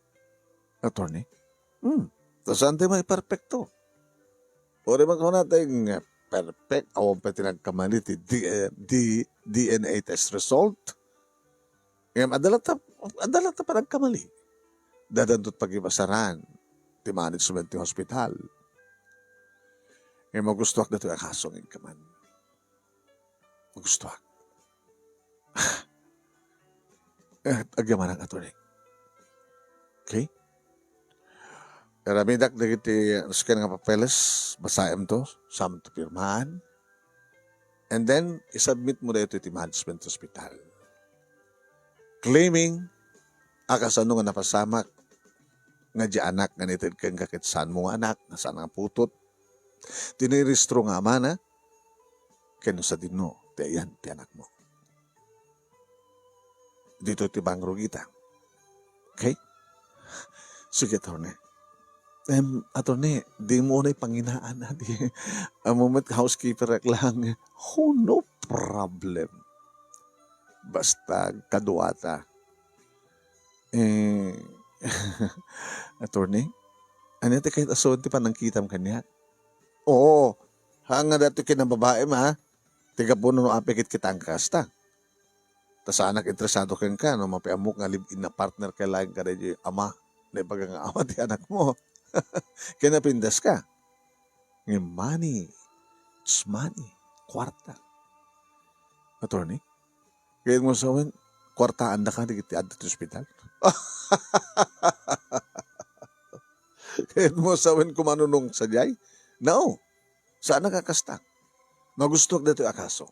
Attorney? Saan tayo may perfecto? Ora magkuna tayong perfect, awang pa tinagkamali ti DNA test result. Adalat na pa nagkamali. Dadantot pag-ibasaran ti management ti hospital. Magustuak na ito yung kasong ikaman. Magustuak. Agyaman ang attorney. Okay? Karamidak na kiti scan nga papeles, basaem to, sam to pirmahan, and then isubmit mo na ito iti management hospital. Claiming, akasano nga napasamak, nga di anak nga nitid kang kakit saan mo anak, nasaan nga putot, tiniristro nga amana, kano sa dino, ti ayan, ti anak mo. Dito ti bang rugita. Okay? Sige, attorney. Attorney, di mo na panginaan na. A moment, housekeeper lang. Oh, no problem. Basta kaduata. Attorney, ano ti kahit ason ti panangkitam kanya? Oo, hanga dati kinababae ma, tiga po no apikit kitang kasta. Tas anak interesado kang ka, no, mapiamok nga live-in na partner kay laing ka rin ama, na ibaga nga ama ti anak mo. Kaya napindas ka. Ngayon, money, it's money, kwarta. Attorney, kaya mo sawin, kwartaan na ka, di kiti adto hospital. Kaya mo sawin kumanunong sa jay? No, saan nakakasta? Magustuhan na ito akaso.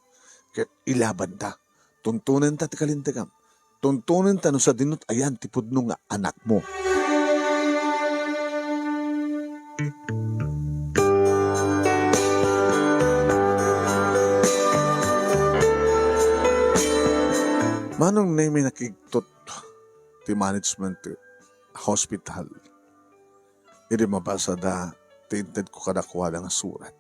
Kaya ilaban ta. Tuntunan ta ti kalintegam. Tuntunan ta no sa dinot ayan ti pudno nga anak mo. Manong na may nakigtot ti management ti hospital. Iri mabasa da tinted ko kadakuha nga surat.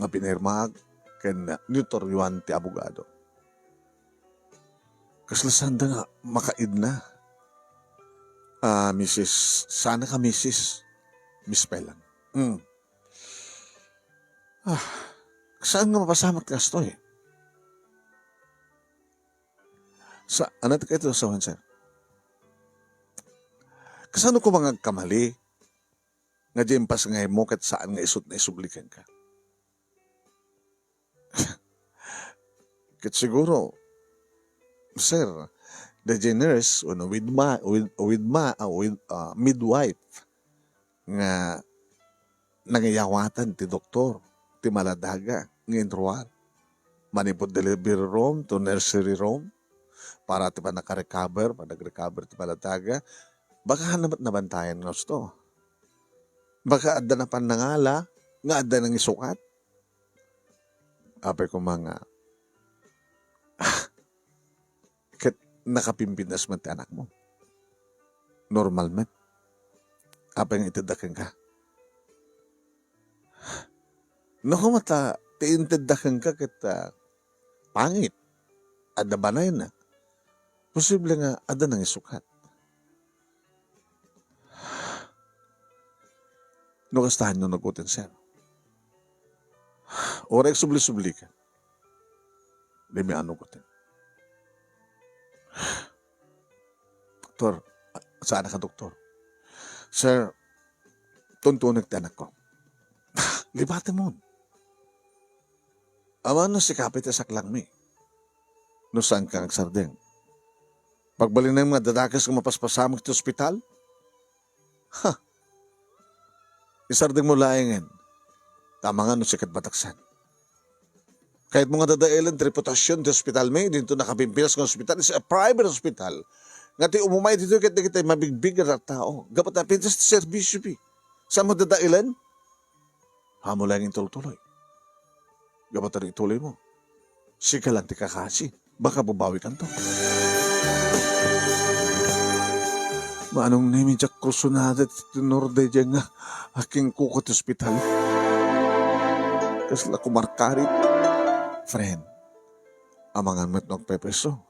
Nga pinirmag ken notaryoan ti abogado. Kaslasan da nga makaid na. Mrs. Sana ka Mrs. Miss Pelang. Saan nga mapasamat ka sto eh? Ano ka ito sa sir? Kasano ko mga kamali nga jempas nga mo kat saan nga isut na isublikan ka? Kit siguro, sir, the nurse with midwife nga nangiyawatan ti doktor, ti maladaga, ngayon ruwan. Manipod delivery room to nursery room, para ti pa nakarecover, pa nag-recover ti maladaga, baka hanamat nabantayan ng gusto. Baka adda na panangala, nga adda nang isukat. Apay ko mga, kat nakapimpinas man ti anak mo. Normal man. Apay nga itadakan ka. No, mata, tiintadakan ka kita pangit. Adda banay na. Posible nga, adda nang isukat. No, kastahan nyo nagutin siya. Orek subli-subli ka. Di may ano gutin. Doktor, saan ka doktor? Sir, tuntunig ti anak ko. Libate mo. Ama no si kapit sa klangmi. No saan ka nagsardeng? Pagbalik na yung mga dadakas kung mapaspasamag sa ospital? Ha! Isardeng mo laingin. Tama nga no sikat bataksan. Kahit mga dadailan, reputasyon sa ospital may, dito nakapimpinas ng ospital, is a private hospital. Nga ti umumay dito kahit na kita mabigbig na tao. Gapat na pintas ti servisyo pi. Saan mo dadailan? Hamo lang yung tuloy-tuloy. Gapat na ituloy mo. Sika lang ti kakasi. Baka bubawi kan to. Manong nemi jak krusonada ti norde dyan nga aking kukot ospital. Kasla kumarkarit. Friend, amangan mo't nagpepeso.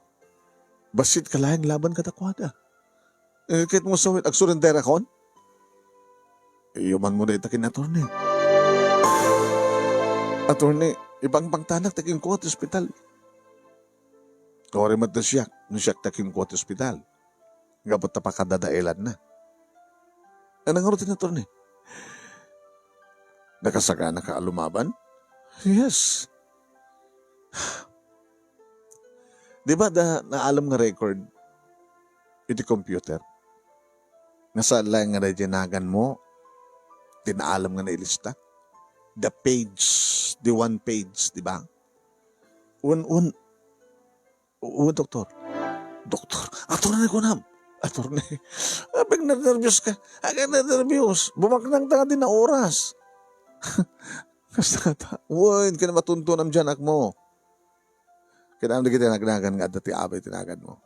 Basit ka lang laban katakwada. Kahit mo sawit, agsurrender akon? Iyuman mo na itakin attorney. Attorney, ibang pangtanak taking ko at ospital. Kawari mat na siyak, no siyak taking ko at ospital. Gabot na pakadadailan na. Anong rutin attorney? Nakasaka na ka alumaban? Yes. Di ba naalam nga record iti computer? Nasa lang nga nadinagan mo, tinaalam nga na ilista? The page, the one page, di ba? Doktor. Doktor, attorney ko nam. Attorney, abig na-nervyos ka. Agad na-nervyos. Bumaknang tanga din na oras. Kasta uy, hindi ka na matuntunam dyan, ak mo. Kinaam di kita nagnagan nga dati abay tinagan mo.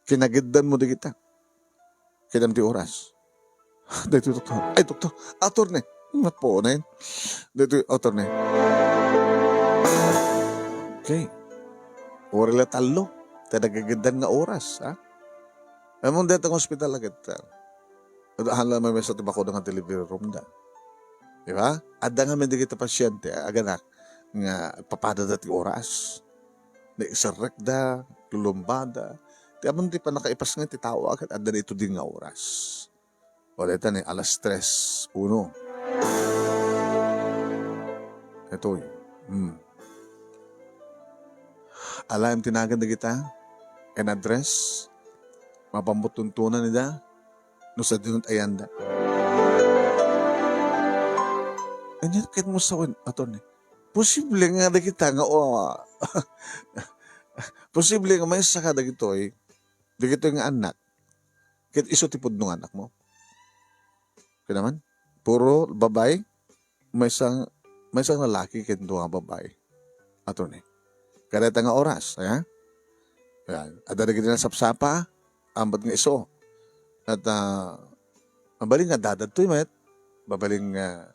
Kinagiddan mo di kita. Kinam di oras. Dito doktor. Ay doktor, attorney. Mat po na yun. Dito attorney. Okay. Orila talo. Tinagagiddan nga oras, ha? Among dito ng hospital agad. Hala may sa tibako ng delivery room da. Di ba? Ada nga may di kita pasyente, aganak, nga papada dati oras. Na isarek da, lulumbada. Di amon di pa nakaipas nga ti tao agad, ada na ito din nga oras. O dito ni, alas 3:01. Ito yun. Alam tinagan na kita, an address, mapambutuntunan nida, no sa dinut ayanda. Ganyan kahit mo sa attorney. Posible nga na kita nga, posible nga may saka na gito'y, di gito'y nga anak, kahit iso tipod ng anak mo. Kaya naman, puro babay, may isang lalaki kahit doon nga babay. Attorney. Kaya nga oras, ya? Yan. At na kita na sapsapa, ambad nga iso. At, mabaling nga dadad to'y, mayat. Babaling nga,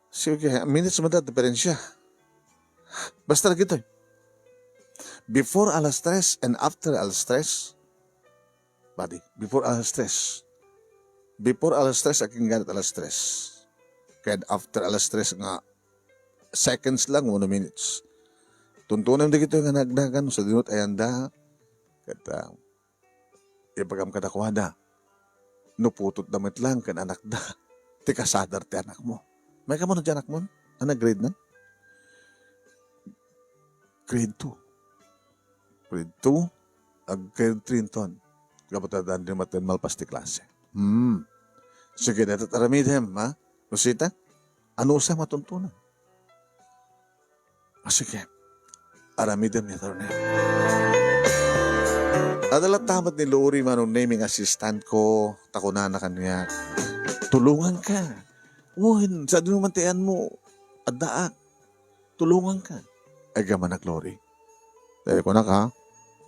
sige, minutes mo dad, diferensya. Basta na gito. Before alas 3 and after alas 3, buddy, before alas 3. Before alas 3, aking ganit alas 3. Kaya after alas 3 nga, seconds lang, 1 minutes. Tuntunan di gito nga nagdagan sa dinut ayanda. Kata, ipagam kadakwada. Nuputot damit lang kan anak da. Ti kasadar ti anak mo. May ka mo na dyan anak mo? Ano grade na? Grade 2. Grade 2? Grade 3 ton. Kapatadaan din matin malpas ti klase. Sige, natataramid hem, ha? Masita, ano sa matuntunan? Sige, aramidan ni Atty. Adalat tamat ni Lori manong naming assistant ko, takuna na kanya. Tulungan ka. Uwan, sa dinumantian mo, addaak. Tulungan ka. Ay gaman na, Lori. Dahil ko na ka,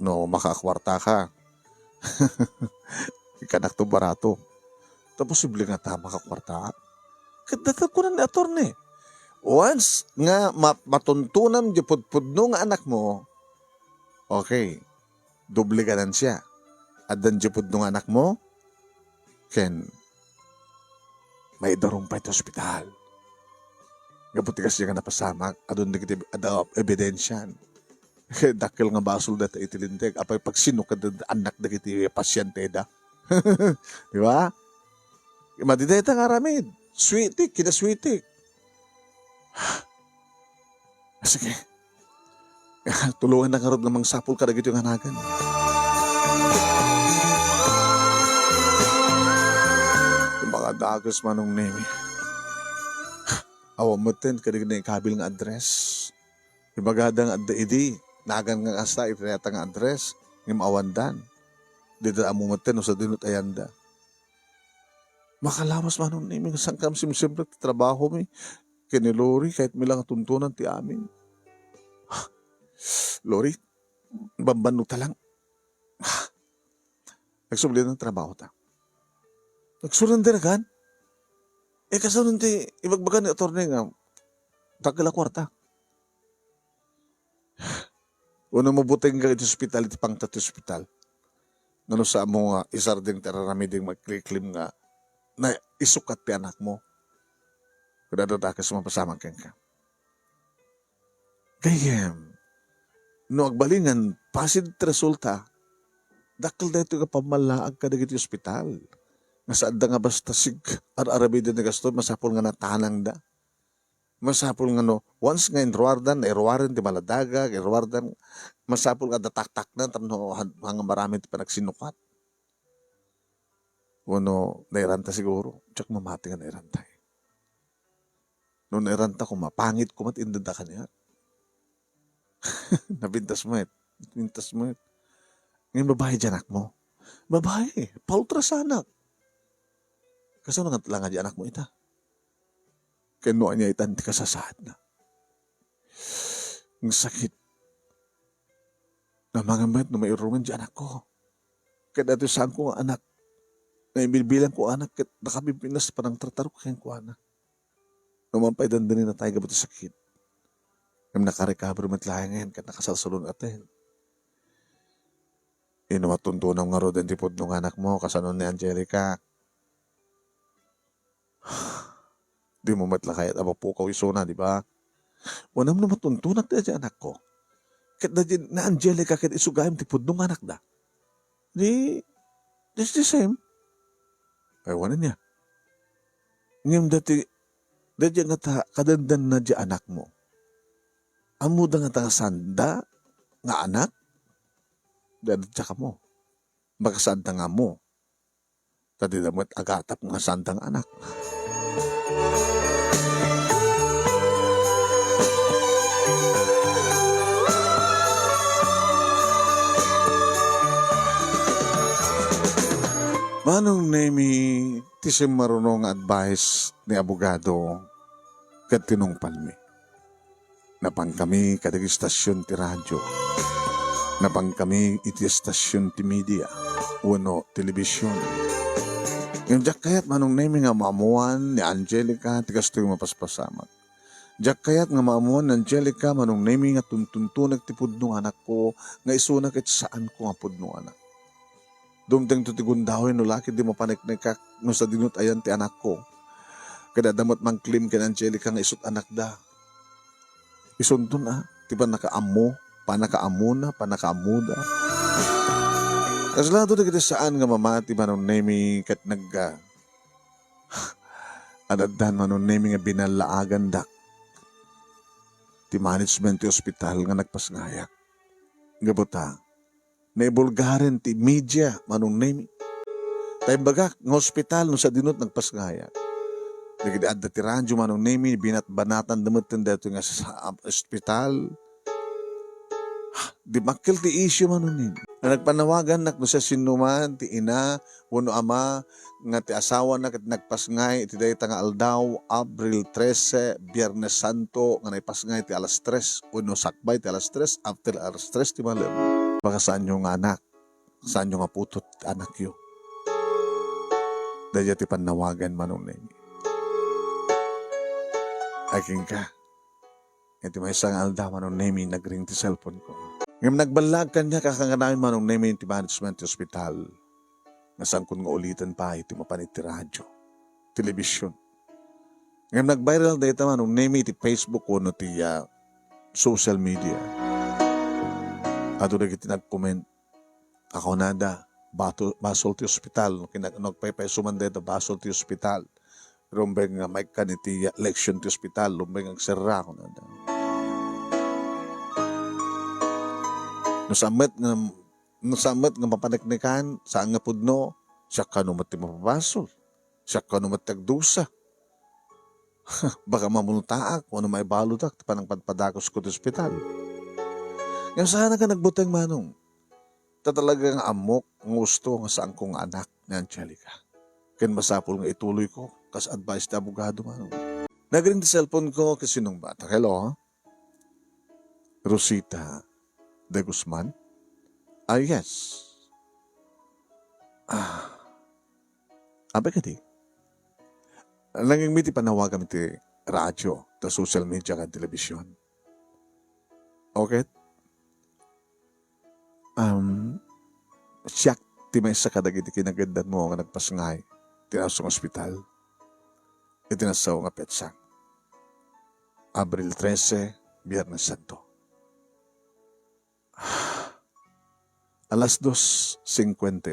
no, makakwarta ka. Ikanak to barato. Tapos posible nga ta makakwarta. Kadatat ko na ni Atty. Once nga matuntunan di pudpudno nga anak mo, okay, doble ka nan siya. At dan di pudno nga anak mo, ken may darong pa ito ospital. Gaputi kasi nga napasamak, adon di kita ebidensyan. Dakil nga basol data itilintek, apay pag sino ka anak na kita pasyente da. Di ba? Madideta nga ramid. Sweetik, kinasweetik. Sige. Tulungan na karod namang sapul ka na gito yung hanagan. Yung mga dagas manong nemi. Awa mo ten, kadig na yung kabil nga address. Yung magadang idi, nagan nga kasta, itinayata nga address, yung awandan. Dito amo mo ten, o sa dinut ayanda. Makalamas manong nemi, saan kam simsimple trabaho mi. Kini Lori, kahit milang tuntunan ti amin. Lori, bambano ta lang. Nagsubli ng trabaho ta. Nagsurrender kan? Kasunod ti, ibagbagan ni attorney nga, takila kwarta. Una mabuting ka iti hospital, iti pangtat hospital. Nano sa mo nga, isarding teraramiding magkliklim nga, na isukat ti anak mo. Kadadada ka sa mapasamang ka. Kayem, no agbalingan, pasid resulta, dakil na ito ka pamalaag ka na iti ospital. Nga saan da nga basta sig ar-arabida na gasto, masapol nga natanang da. Masapol nga no, once nga inruardan, ti maladaga, inruardan, masapol nga datak-tak na, tanong hanggang marami ti panagsinukat. Wano, nairanta siguro, tsak mamati nga nairanta. Noong nairanta ko, mapangit ko matindanda ka niya. Nabintas mo Bintas mo Ngayon babae dyan anak mo. Babae, pautra sa anak. Kasi ano nga lang dyan anak mo ita? Kaya niya itan, di kasasaad na. Ang sakit. Na mga met, no may iruman dyan anak ko. Kaya dati saan ko ang anak. Na ibilbilang ko anak, nakabibinas pa ng trataro ko kayang ko anak. Numampay dandanin na tayo gabuti sakit. Kaya nakarecover matlahay ngayon, kaya nakasalsalon atin. Inumatuntunan nga rodan tipod nung anak mo, kasanon ni Angelica. Di mo matlakay at apapukaw iso na, di ba? Wala mo na matuntunan tayo anak ko. Kaya na Angelica, kaya isugayam tipod nung anak da. It's the same. Ay, wala niya. Ngayon dati nga ta, kadandan na di anak mo. Amuda nga ta sanda nga anak, dahil tsaka mo. Makasanda nga mo. Tadi damat agatap nga sandang anak. Manong nemi tisim marunong advice ni abogado kat tinungpan mi. Napang kami kadag istasyon ti radyo. Napang kami iti istasyon ti media. Uno, telebisyon. Yung jak kayat manong nemi nga maamuan ni Angelica tigas to yung mapaspasamat. Jak kayat nga maamuan ni Angelica manong nemi nga tuntuntunag ti pudno anak ko nga isunak it saan ko nga pudno anak. Dumteng to ti gundawin no laki di mapaniknikak no sa dinut ayan ti anak ko. Kada damot mang klim ken Angelica nga isut anak da. Isuntun ti pa nakaamo, panakaamuda. Kaslado na kita saan nga mamati manong nemi kat nagga. Adadan manong nemi nga binalaagan dak. Ti management ti ospital nga nagpasngayak. Gabuta. Naibulgarin ti media manong nemi. Tayo bagak ng ospital no sa dinut nagpasngaya. Nagdiad ti radyo manong nemi, binat-banatan damutin dito nga sa ospital. Di makil ti issue manong nemi. Na nagpanawagan nak sa sinuman, ti ina, wano ama, nga ti asawa na kat nagpasngay, iti dayta nga aldaw, Abril 13, Biyernes Santo, nga naipasngay ti alas 3, wano sakbay ti alas 3, after alas 3 ti malam. Baka saan yung anak, saan yung aputot anak yo. Daya ti panawagan manong nemi. Aking ka. Iti may isang alda manong nemi nagring ti cellphone ko. Ngayon nagbalag kanya kakanganamin manong nemi ti management ti hospital. Nasaan kun nga ulitan pa iti mapanit ti radyo, telebisyon. Ngayon nag-viral data manong nemi ti Facebook o no ti social media. Ato na kiti nag-comment. Ako nada, basol ti hospital. Nagpapaysuman dito, basol ti hospital. Rumbay nga may kaniti election ti hospital, rumbay nga serra ko na. Nasamit nga mapaneknekan, saan nga pudno, siya kanumat ti mapapasol. Siya kanumat ti agdusa. Baka mamuntaak, kung ano may balutak, panang padpadakos ko ti hospital. Ngayon saan ka nagbutang manong? Talagang amok, gusto nga saan kong anak ni Angelica. Ken masapol nga ituloy ko, kas advice na abogado manong. Nagring di cellphone ko kasi nung bata. Hello? Rosita de Guzman? Yes. Abe ka di? Nanging miti panawagan ti radyo, ta social media kan telebisyon. Okay? Siyak ti may sa kadagiti kinagandan mo nga nagpasngay. Tinasong ospital. Itinasaw nga petsang. Abril 13, Biyernes Santo. Alas 2:58.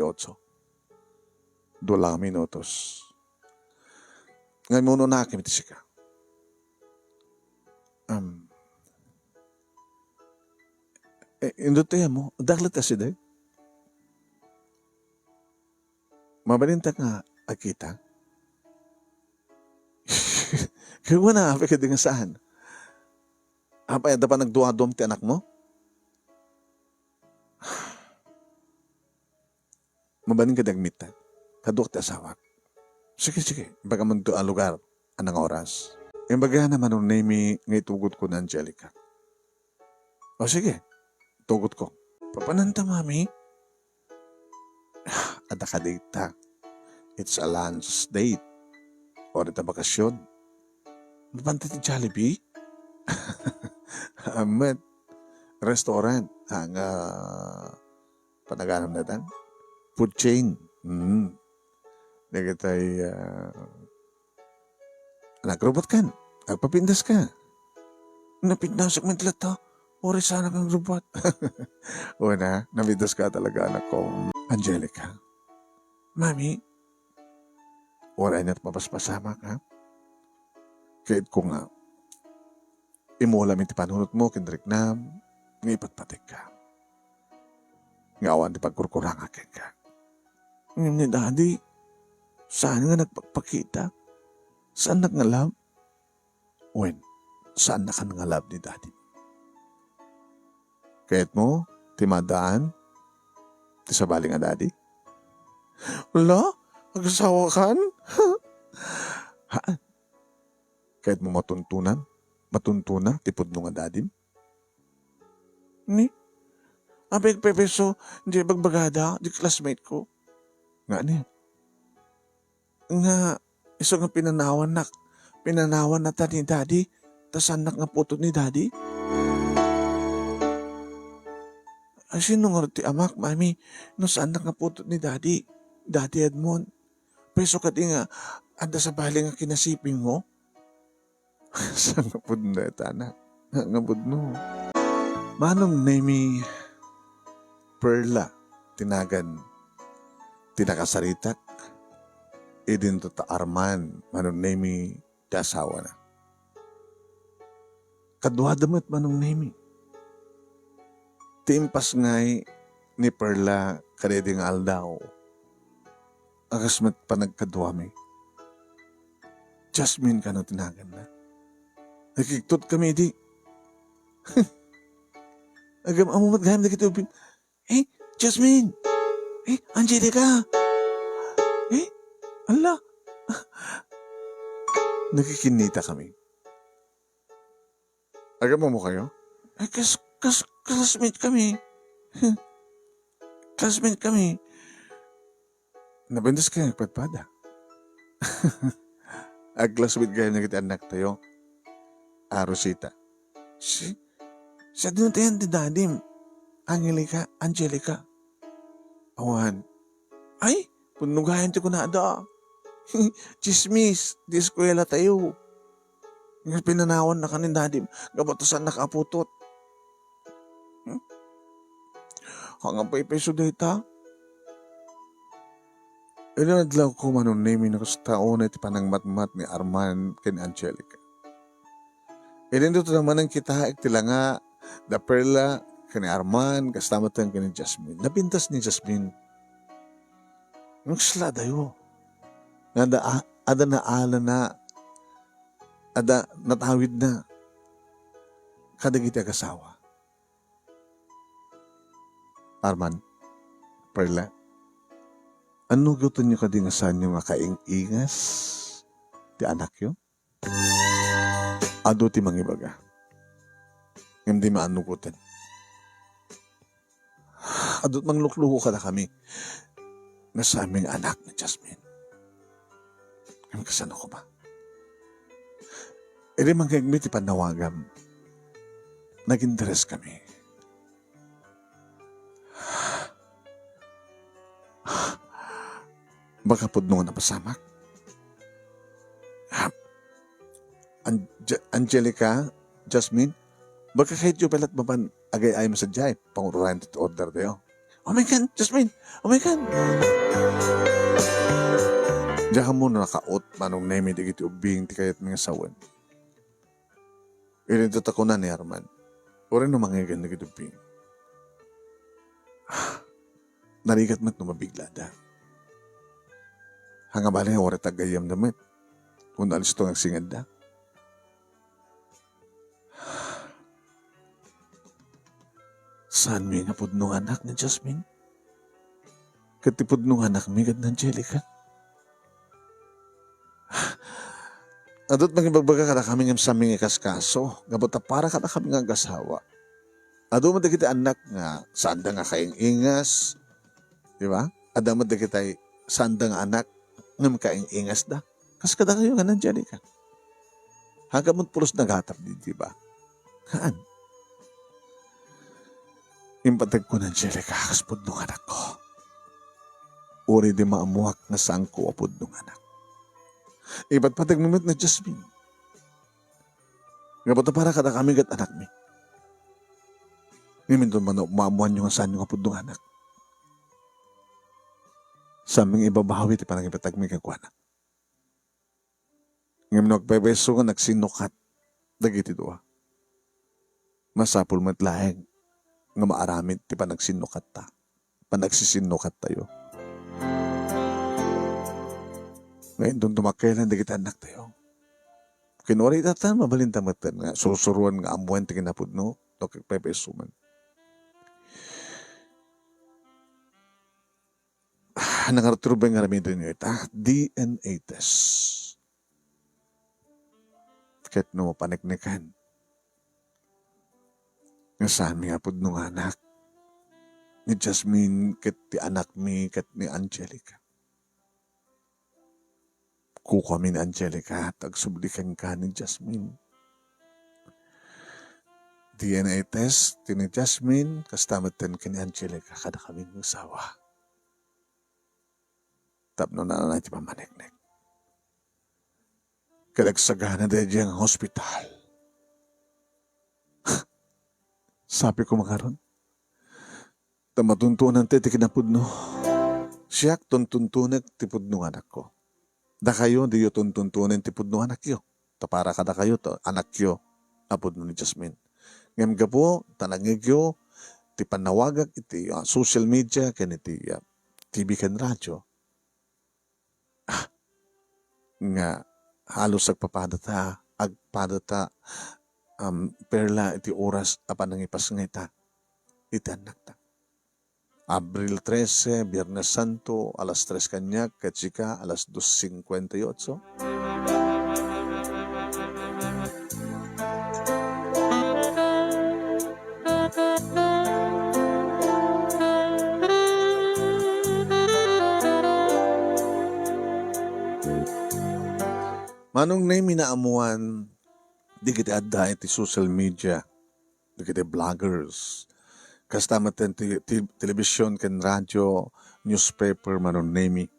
2 minutos. Ngayon muna na akim iti sika. Indot tayo mo, daglat kasi day. Mabalinta nga agkita. Kaya na, api ka din saan? Apa, yada pa nagduwa-duwam ti anak mo? Mabaling ka dagmita. Kaduk ti asawak. Sige. Baga man doon lugar, anang oras. Yung baga naman nung name nga itugot ko na Angelica. O sige, tugot ko. Papananta, mami? Ada ka data. It's a lunch date. O ito bakasyon. Napanta ti Jollibee? Amet. Restaurant. Ang panaganam na tan. Food chain. Nagatay nagrobot kan. Nagpapindas ka. Napindasak man tila to. Ori sana kang robot. Una, napindas ka talaga anak ko. Angelica. Mami, wala niya't mapaspasama ka. Kahit ko nga, imulam iti panunot mo, kindrik na, nga ipatpatik ka. Ngawan di pagkurkurang akin ka. Ngayon ni Daddy, saan nga nagpagpakita? Saan nagngalab? Wen, saan na ka nangalab ni Daddy? Kahit mo, timadaan, tisabali nga Daddy? Wala? Mag-asawa kan? Haan? Kahit mo matuntunan, tipod mo nga Daddy? Ni? Abig pepeso, hindi bagbagada, di classmate ko. Nga niya. Nga, iso nga pinanawan na ta ni Daddy, tas anak nga puto ni Daddy. Ay, sino nga ti amak, mami, no sa anak nga puto ni Daddy, Daddy Edmond. Peso ka di nga, anda sa bali nga kinasiping mo. Saan nga po na anak? Nga po no. Manong name Perla, tinagan, tinakasaritak, idin to ta Arman, manong name ti asawa na. Kadwa damat manong name. Timpas ngay ni Perla kadeding aldaw. Akas met panagkadwa mi. Jasmine ka no tinagan na. Nakiktot kami di. Agam amumat gayam na kitubin. Jasmine! Angelica! Ala! Nakikinita kami. Agam mo kayo? Classmate kami. Classmate kami. Nabandas ka nagpadpada. Classmate gayam na kita anak tayo. Rosita. Siya din tayo di dadim. Angelica. Awan. Ay, punugayan ko na ada. Chismis, di eskwela tayo. Nga pinanawan na kanin dadim. Gabatosan nakaputot. Hangang pa ipeso data. Ito nadlaw ko manunimi na kastaon at panang matmat ni Arman ken Angelica. Ito naman ang kita tila nga da Perla kani Arman kastamatan kani Jasmine. Napintas ni Jasmine. Nagsla dayo. Ada na ala na ada natawid na kadagiti kasawa. Arman, Perla, ano gusto niyo kadingasan niyo makaingas ti anak yo? Ado ti mangibaga. Hindi maanugutan. Adot manglukluko ka na kami na sa aming anak ni Jasmine. Kami kasano ko ba? Edi manggagmi ti panawagam. Nag-interes kami. Baka pudno na pasamak. Angelica, Jasmine, baka kahit yung palat baban agay ay masadyay, pangurayan to order dayo. Oh my God, Jasmine! Oh my God! Diyan ka muna nakaot, manong naimi di kiti ubing ti kayat mga sawan. Irin ko na ni Arman. Uri no mangigan na kiti ubing. Narigat mat no mabigla da. Hanga bali ori tagayam damit. Kung alis to ang singad da. Saan mi nga pudnong anak ni Jasmine? Katipudnong anak mi gad na Angelica? Adot magibagbaga ka na kami ng saming ikaskaso. Gabota para ka na kami nga gasawa. Ado mo kita anak nga sanda nga kaing ingas. Di ba? Ada mo kita sanda nga anak nga kaing ingas da. Kas kada kayo nga Angelica. Hagamot pulos naghatap di ba? Haan? Impatag ko na Angelica, kaspod nung anak ko. Uri di maamuhak na saan ko apod nung anak. Iba't patag mimit na Jasmine. Nga ba para kada kami gat anak mi? Ngayon doon man maamuhan nyo nga saan yung apod nung anak. Sa aming ibabahawi ti parang ipatag mi kagwana. Ngayon nagpebeso nga nagsinukat. Dagiti doa. Masapul matlaeng. Nga maaramid ti panagsinukat ta. Panagsisinukat tayo. Ngayon doon tumakailan di kita anak tayo. Kinuri tatan mabalintamatan nga susuruan nga amuan ti kinapod no. No kagpepesuman. Nangarturubay nga rami din yun ita. DNA test. Kahit no paniknikan. Nga saan mi apod nung anak ni Jasmine kat ti anak mi kat ni Angelica. Kuko mi ni Angelica tagsublikan ka ni Jasmine. DNA test ti ni Jasmine kastamatan ka ni Angelica kada kami ng sawa. Tapno na na ti pamaniknik. Kadagsagana dahil diyang hospital. Sabi ko makaron, tamatuntunan ti kinapudno. Siyak tuntuntunan ti pudno anak ko. Da kayo, di yo tuntuntunan ti pudno anak yo. Tapara ka da kayo, to, anak yo, apudno ni Jasmine. Ngam gapo, tanangig yo, ti panawagag iti social media, kaniti TV kan radyo. Nga, halos agpadata perla iti oras apan nangipas nga ita iti anak ta. Abril 13, Biyernes Santo, alas 3 kanyak, katsika, alas 2:58. Manong na minaamuan, di kita adda iti social media, di kita vloggers, kastama ten television ken radyo, newspaper manon nemi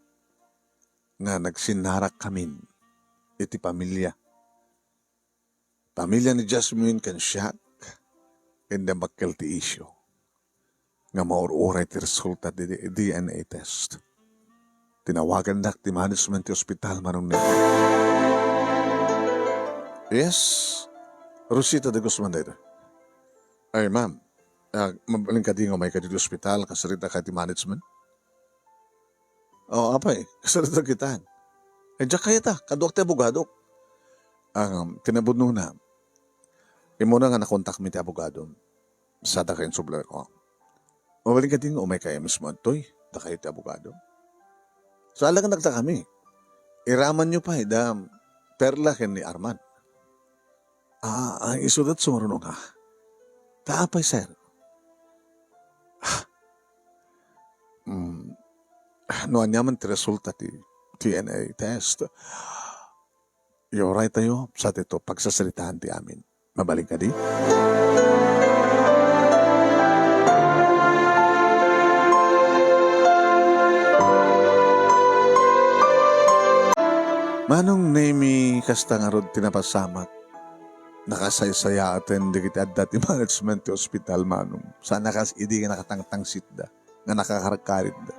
nga nagsinarak kamin iti pamilya. Pamilya ni Jasmine ken Shaq ken bakkel ti issue nga maururay ti resulta ti DNA test. Tinawagan dak ti management ti ospital manon nemi. Yes, Rosita de Guzman dito. Ay ma'am, mabaling ka di nga may kadito ospital, kasarita ka ti management? Oo, apay, kasarita kita. Eh, diyak kaya ta, kadwak ti abogado. Tinabudno na, imo na nga nakontak mi ti abogado, sa da kayo sublar ko. Mabaling ka di nga may kaya mismo, toy, da kayo ti abogado. So, alang nagta kami. Iraman nyo pa, perla ken ni Arman. Ang isudat sumarunong ka. Taapay, sir. No, anyaman ti resulta ti DNA test. You're right tayo sa tito pagsasalitaan ti amin. Mabaling ka di? Manong nemi kasta nga rod tinapasamak. Nakasaysaya atin di kita adda ti management ti ospital manong. Sana kas idi nga nakatangtang sitda. Nga nakakarakarit da.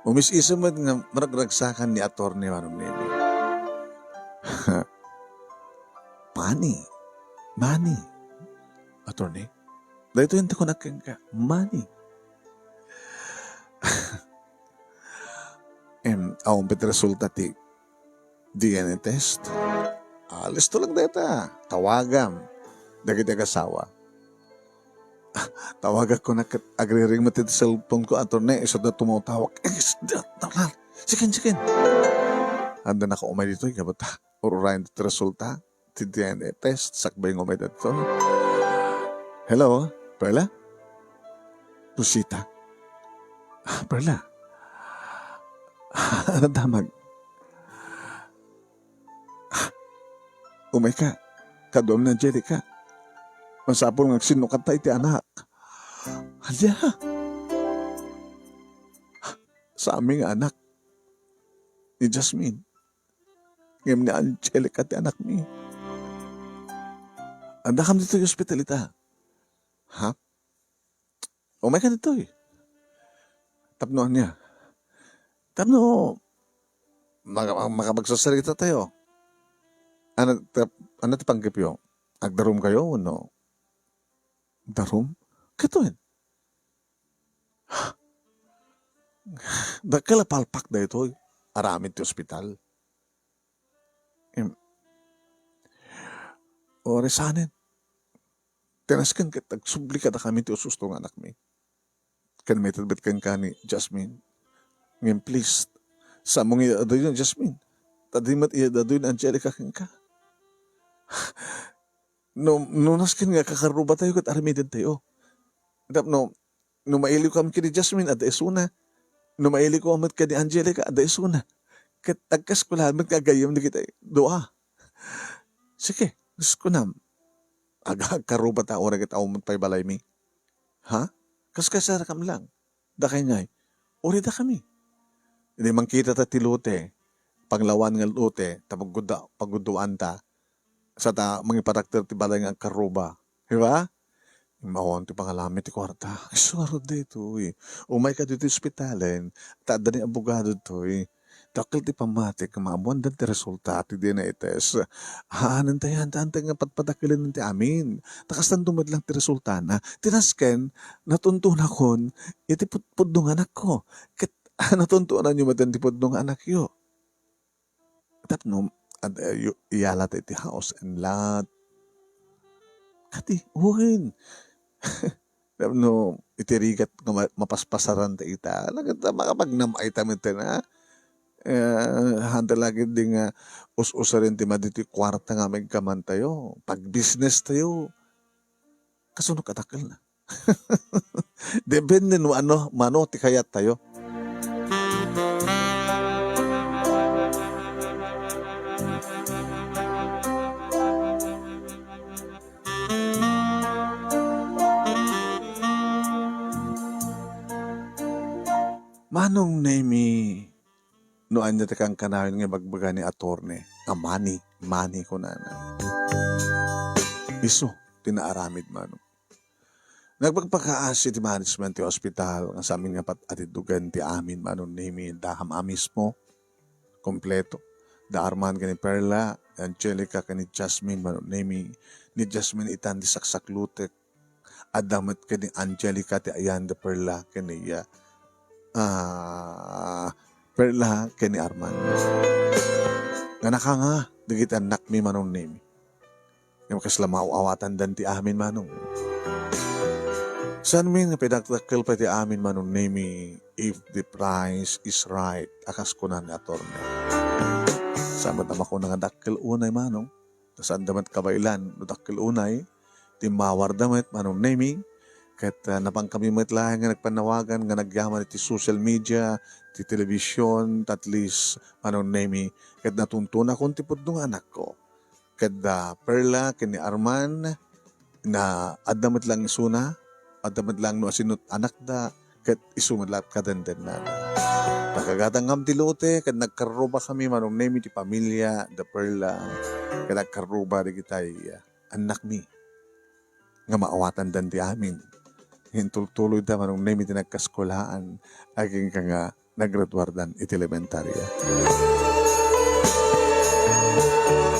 Umis-isa mo nga maragragsakan ni attorney manong nemi. Money. Attorney? Dahito yung takunakin ka. Money. Awang piti resulta ti DNA test. Listo lang data. Tawagam. Dagiti kasawa. Tawagan ko na agri-ring matid cellphone ko attorney. Isa na tumutawag. Sikin. Anda na ka umay dito. Kabata. Ururayan dito resulta. Ti DNA test. Sakbay ng umay dito. Hello? Perla? Rosita? Perla? Ano damag? Umay ka. Kadom na Angelica. Masapol nga sinukat tayo ti anak. Halya. Sa aming anak. Ni Jasmine. Ngayon ni Angelica ti anak mi. Anda kam dito yung hospitalita. Ha? Umay ka dito eh. Tapnoan niya. Tapno. Makapagsasalita tayo. Ano ti panggip yung? Agdarum kayo o no? Darum? Katuin. Dakala palpak na ito. Aramid ti ospital. O resanin. Tinaskan ka, tagsubli ka na kami ti ususto ng anak mi. Kan may talbit kan ka ni Jasmine. Ngayon please, sa mong iadadoy ng Jasmine. Tadimat iadadoy ng Angelica kan ka. No naskin nga kakaruba tayo kat aramidin tayo. No maili ko kami kini Jasmine at esuna. No maili ko amat ka ni Angelica at esuna. Kat tagkas ko lahat magkagayam na kita doa. Sige, gusto ko na. Agakaruba ta ora kita umot pa'y balay mi. Ha? Kaskasara kam lang. Da kay ngay. Ori da kami. Hindi man kita ta tilote. Panglawan nga lote. Pagguduan ta. Sa ta mangiparakter ti balay nga karuba. Diba? Mawon ti pangalamit ti kwarta. Ay suwarod dito eh. Umay ka dito ospitalen. Taada ni abogado to eh. Dakil ti pamatik. Maamuan dan ti resulta ti DNA test. Haanan tayo hantay nga patpatakilin ti amin. Takastan dumad lang ti resulta na. Tinasken natuntunan kon iti putpudong anak ko. Natuntunan nyo matan ti putpudong anak yo. Tapno at iyalat iti house and lot. Kati, uhin. No, itirigat nga mapaspasaran ta ita. Lagata makapagnamay tamin ta na. Handa lagi din nga us-usa rin ti maditi kwarta nga may kaman tayo. Pag business tayo, kasunod katakal na. Depende no ano, mano ti kayat tayo. Manong nemi no anya ta kang kanawin nga bagbaga ni attorney nga money ko na. Iso tinaaramid manong. Nagpagpakaas ti management ti hospital nga sa amin nga atidugan ti amin manong nemi daham amis mo kompleto. Da Arman kani Perla, Angelica kani Jasmine manong nemi ni Jasmine itan di saksaklutek. Adamat kani Angelica ti ayan da Perla kani Perla kani Arman. Nga naka nga, digit anak mi manong nemi. Yung kasla mauawatan dan ti amin manong. San mi nga pinagtakil pa ti amin manong nemi if the price is right. Akas ko na ni attorney. Samad naman ko nga dakil unay manong. Saan damat kabailan, no dakil unay. Timawar damat manong nemi. Kahit napang kami matlahan nga nagpanawagan nga nagyaman iti social media, ti television, at least manong nemi. Kahit natuntun akong tipod ng anak ko. Kahit Perla, kini Arman, na adamat lang isuna, adamat lang no asinot anak da, kahit isumadlat ka din na. Nakagatang ngam ti lote, kahit nagkaruba kami manong nemi ti pamilya, da Perla, kahit nagkaruba di kitay anak mi. Nga maawatan dan ti amin. Hintultuloy da manong nemi ti nagkaskolaan, aging ka nga naggraduardan iti elementarya.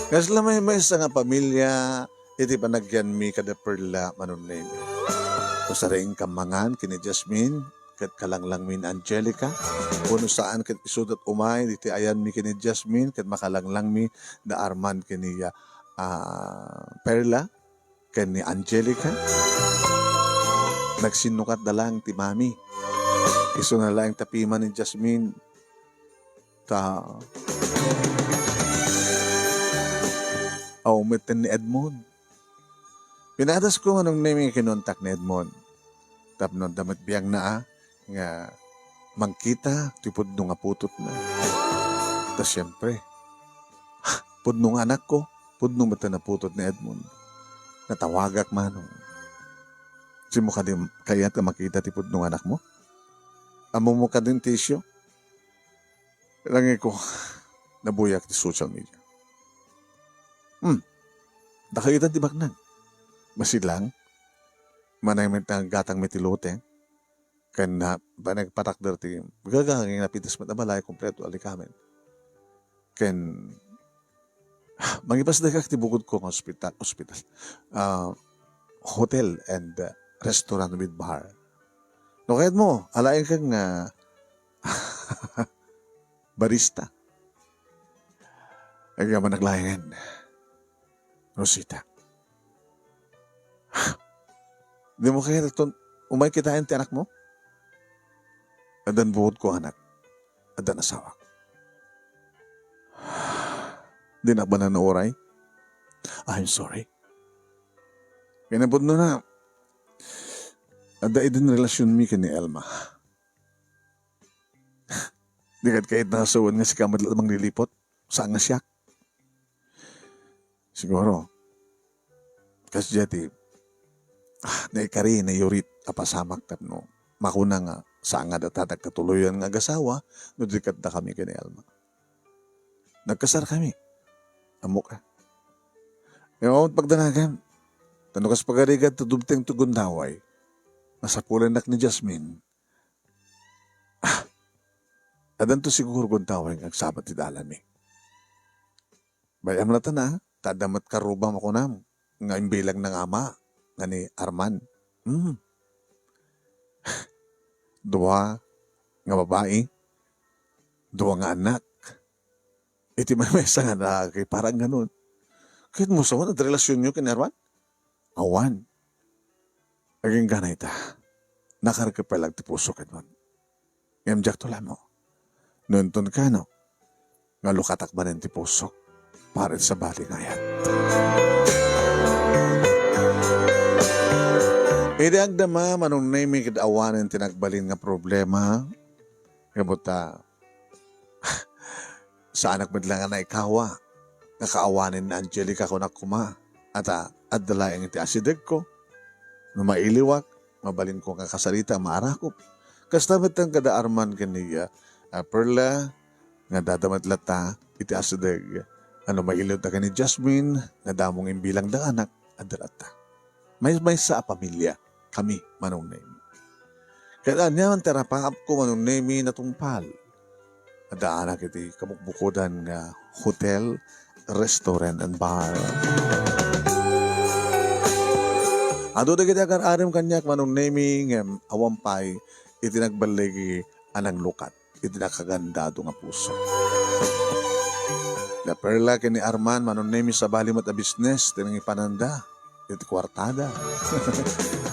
Kasi lamay sa nga pamilya, iti panagyan mi kada Perla manong nemi. Kung sa rin kamangan, kini Jasmine, kat kalanglang min Angelica, kuno saan kat isudat umay, iti ayan mi kini Jasmine, kat makalanglang mi da Arman kini Perla, kini Angelica, nagsinukat na lang ti mami. Iso na lang tapiman ni Jasmine, umitin ni Edmond. Pinadas ko anong name yung kinontak ni Edmond. Tapno damat biyang nga mangkita, tipod nung aputot na. Tapos siyempre, pudnong anak ko, pudnong mata naputot ni Edmond. Natawagak manong. Simo ka din, kaya ka makita tipod nung anak mo? Amo mo ka din tisyo? Langay ko, nabuyak di social media. Dakayutan di baknan. Masilang, manay gatang metilote, kan na, ba nagpatakder ti, gagangin napitas matabalay, kompleto, alikamen. Kan, mangipas na kak ti bukod ko hospital, hotel and restaurant with bar. No, kahit mo, alayin kang barista. Ay man naglayan. Rosita. Di mo kaya umay kitain ti anak mo? Adan buhod ko anak. Adan asawa. Di na ba na nauray? I'm sorry. Kinabod na. Ada idin relasyon mi kini Elma. Di kahit nakasawan nga si kamad lamang lilipot. Saan nga siya? Siguro. Kasi jati, naikari, nayurit, apasamak tapno. Makuna nga, saan nga datatag katuluyan nga agasawa, no dikat na kami kini Elma. Nagkasar kami. Amo ka. Ngayon, pagdanagan, tanukas pagarigad, tudubteng tugundaway, nasa pulanak ni Jasmine. Adan to siguro gundaway, nagsabat ti dalami. Bayam na na, tadamat karubam ako na, nga imbilang ng ama, nga ni Arman. Dua nga babae, dua nga anak. iti may isa nga na kay parang ganun. Kahit mo sa at relasyon nyo kinarwan? Awan. Aging ganay ta. Nakarkapalag ti puso ka nun. Ngam jak to mo. Nuntun ka no. Nga lukatakbanin ti puso. Parit sa bali ngayan. Edi agdama manong name awanin tinagbalin nga problema. Kabuta sa anak medlang na ikawa. Nakaawanin na Angelica ko na kuma. At adalaing iti asideg ko. No mailiwak. Mabalin ko nga kasalita maarakop. Kastamit ang kada arman kaniya. Perla. Nga dadamat lata. Iti asideg. Ano mailot na ni Jasmine. Nga damong imbilang da anak. Adalata. May sa pamilya. Kami manong name. Kaya niya ang terapap ko manong name na tungpal. Adaanak iti kabukbukodan nga hotel, restaurant, and bar. Ado na kita arim kanyak manong naming awampay iti nagbalegi anang lukat. Iti nakagandado nga puso. Na perla kini Arman manong naming sa balimat a business tinang ipananda. Iti kwartada.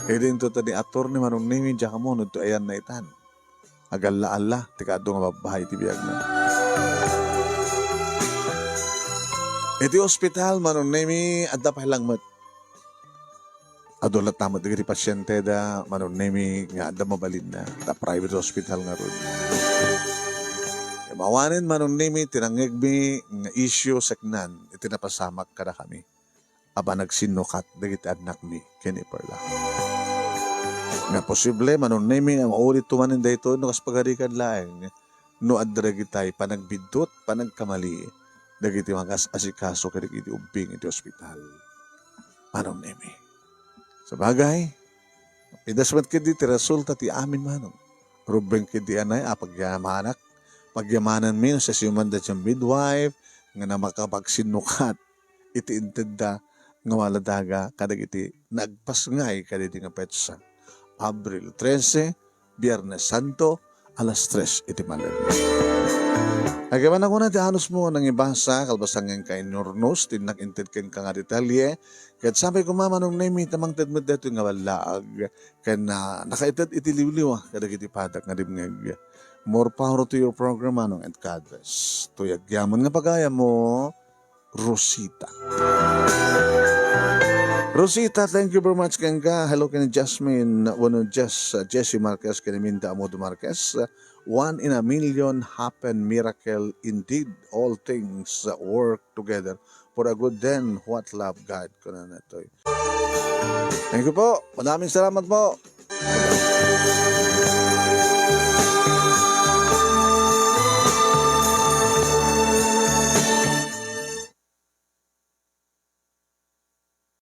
Iti ito tadi ator ni manong naming dyan mo nito ayan na itan. Agala-ala tikado nga babahay ti biyag na. Iti hospital manong naming adda pa lang mat. Adolat tamat digiti pasyente da manong nemi nga adda mabalin na ta private hospital nga ron. Mawanin manong nemi tinangegbi nga issue seknan iti napasamak kada kami. Aba nagsinukat digiti anak mi kini Perla. Nga posible manong nemi ang ulit tumanin dayto no kas pagarikan laeng no adra gitay panagbidot panagkamali dagiti mga asikaso kadagiti ubing iti hospital. Manong nemi. Sa bagay, pidasmat kidi ti resulta ti amin manong. Rubeng kidi anay pagyamanak. Pagyamanan min sa siyumanda siyang midwife nga na makapagsinukat. Iti intenda nga waladaga kadag iti nagpasngay kaditi nga petsa. Abril 13, Biyernes Santo, alas 3 iti malam. Agaman ako na ti halos mo nang ibasa kalbasang ng kay Nornos tinag-inted ken ka nga detalye ket sabi ko mamanong name tamang tedmed dato nga walaag ken na nakaited iti liwliw kadag iti padak nga dimngeg. More power to your program manong and God bless. Tuyag yaman nga pagaya mo Rosita. Rosita, thank you very much kanga. Hello kay Jasmine, Jessie Marquez kay Minda Amodo Marquez. One in a million happen miracle indeed. All things work together for a good then what love God ko na natoy. Thank you po. Maraming salamat po.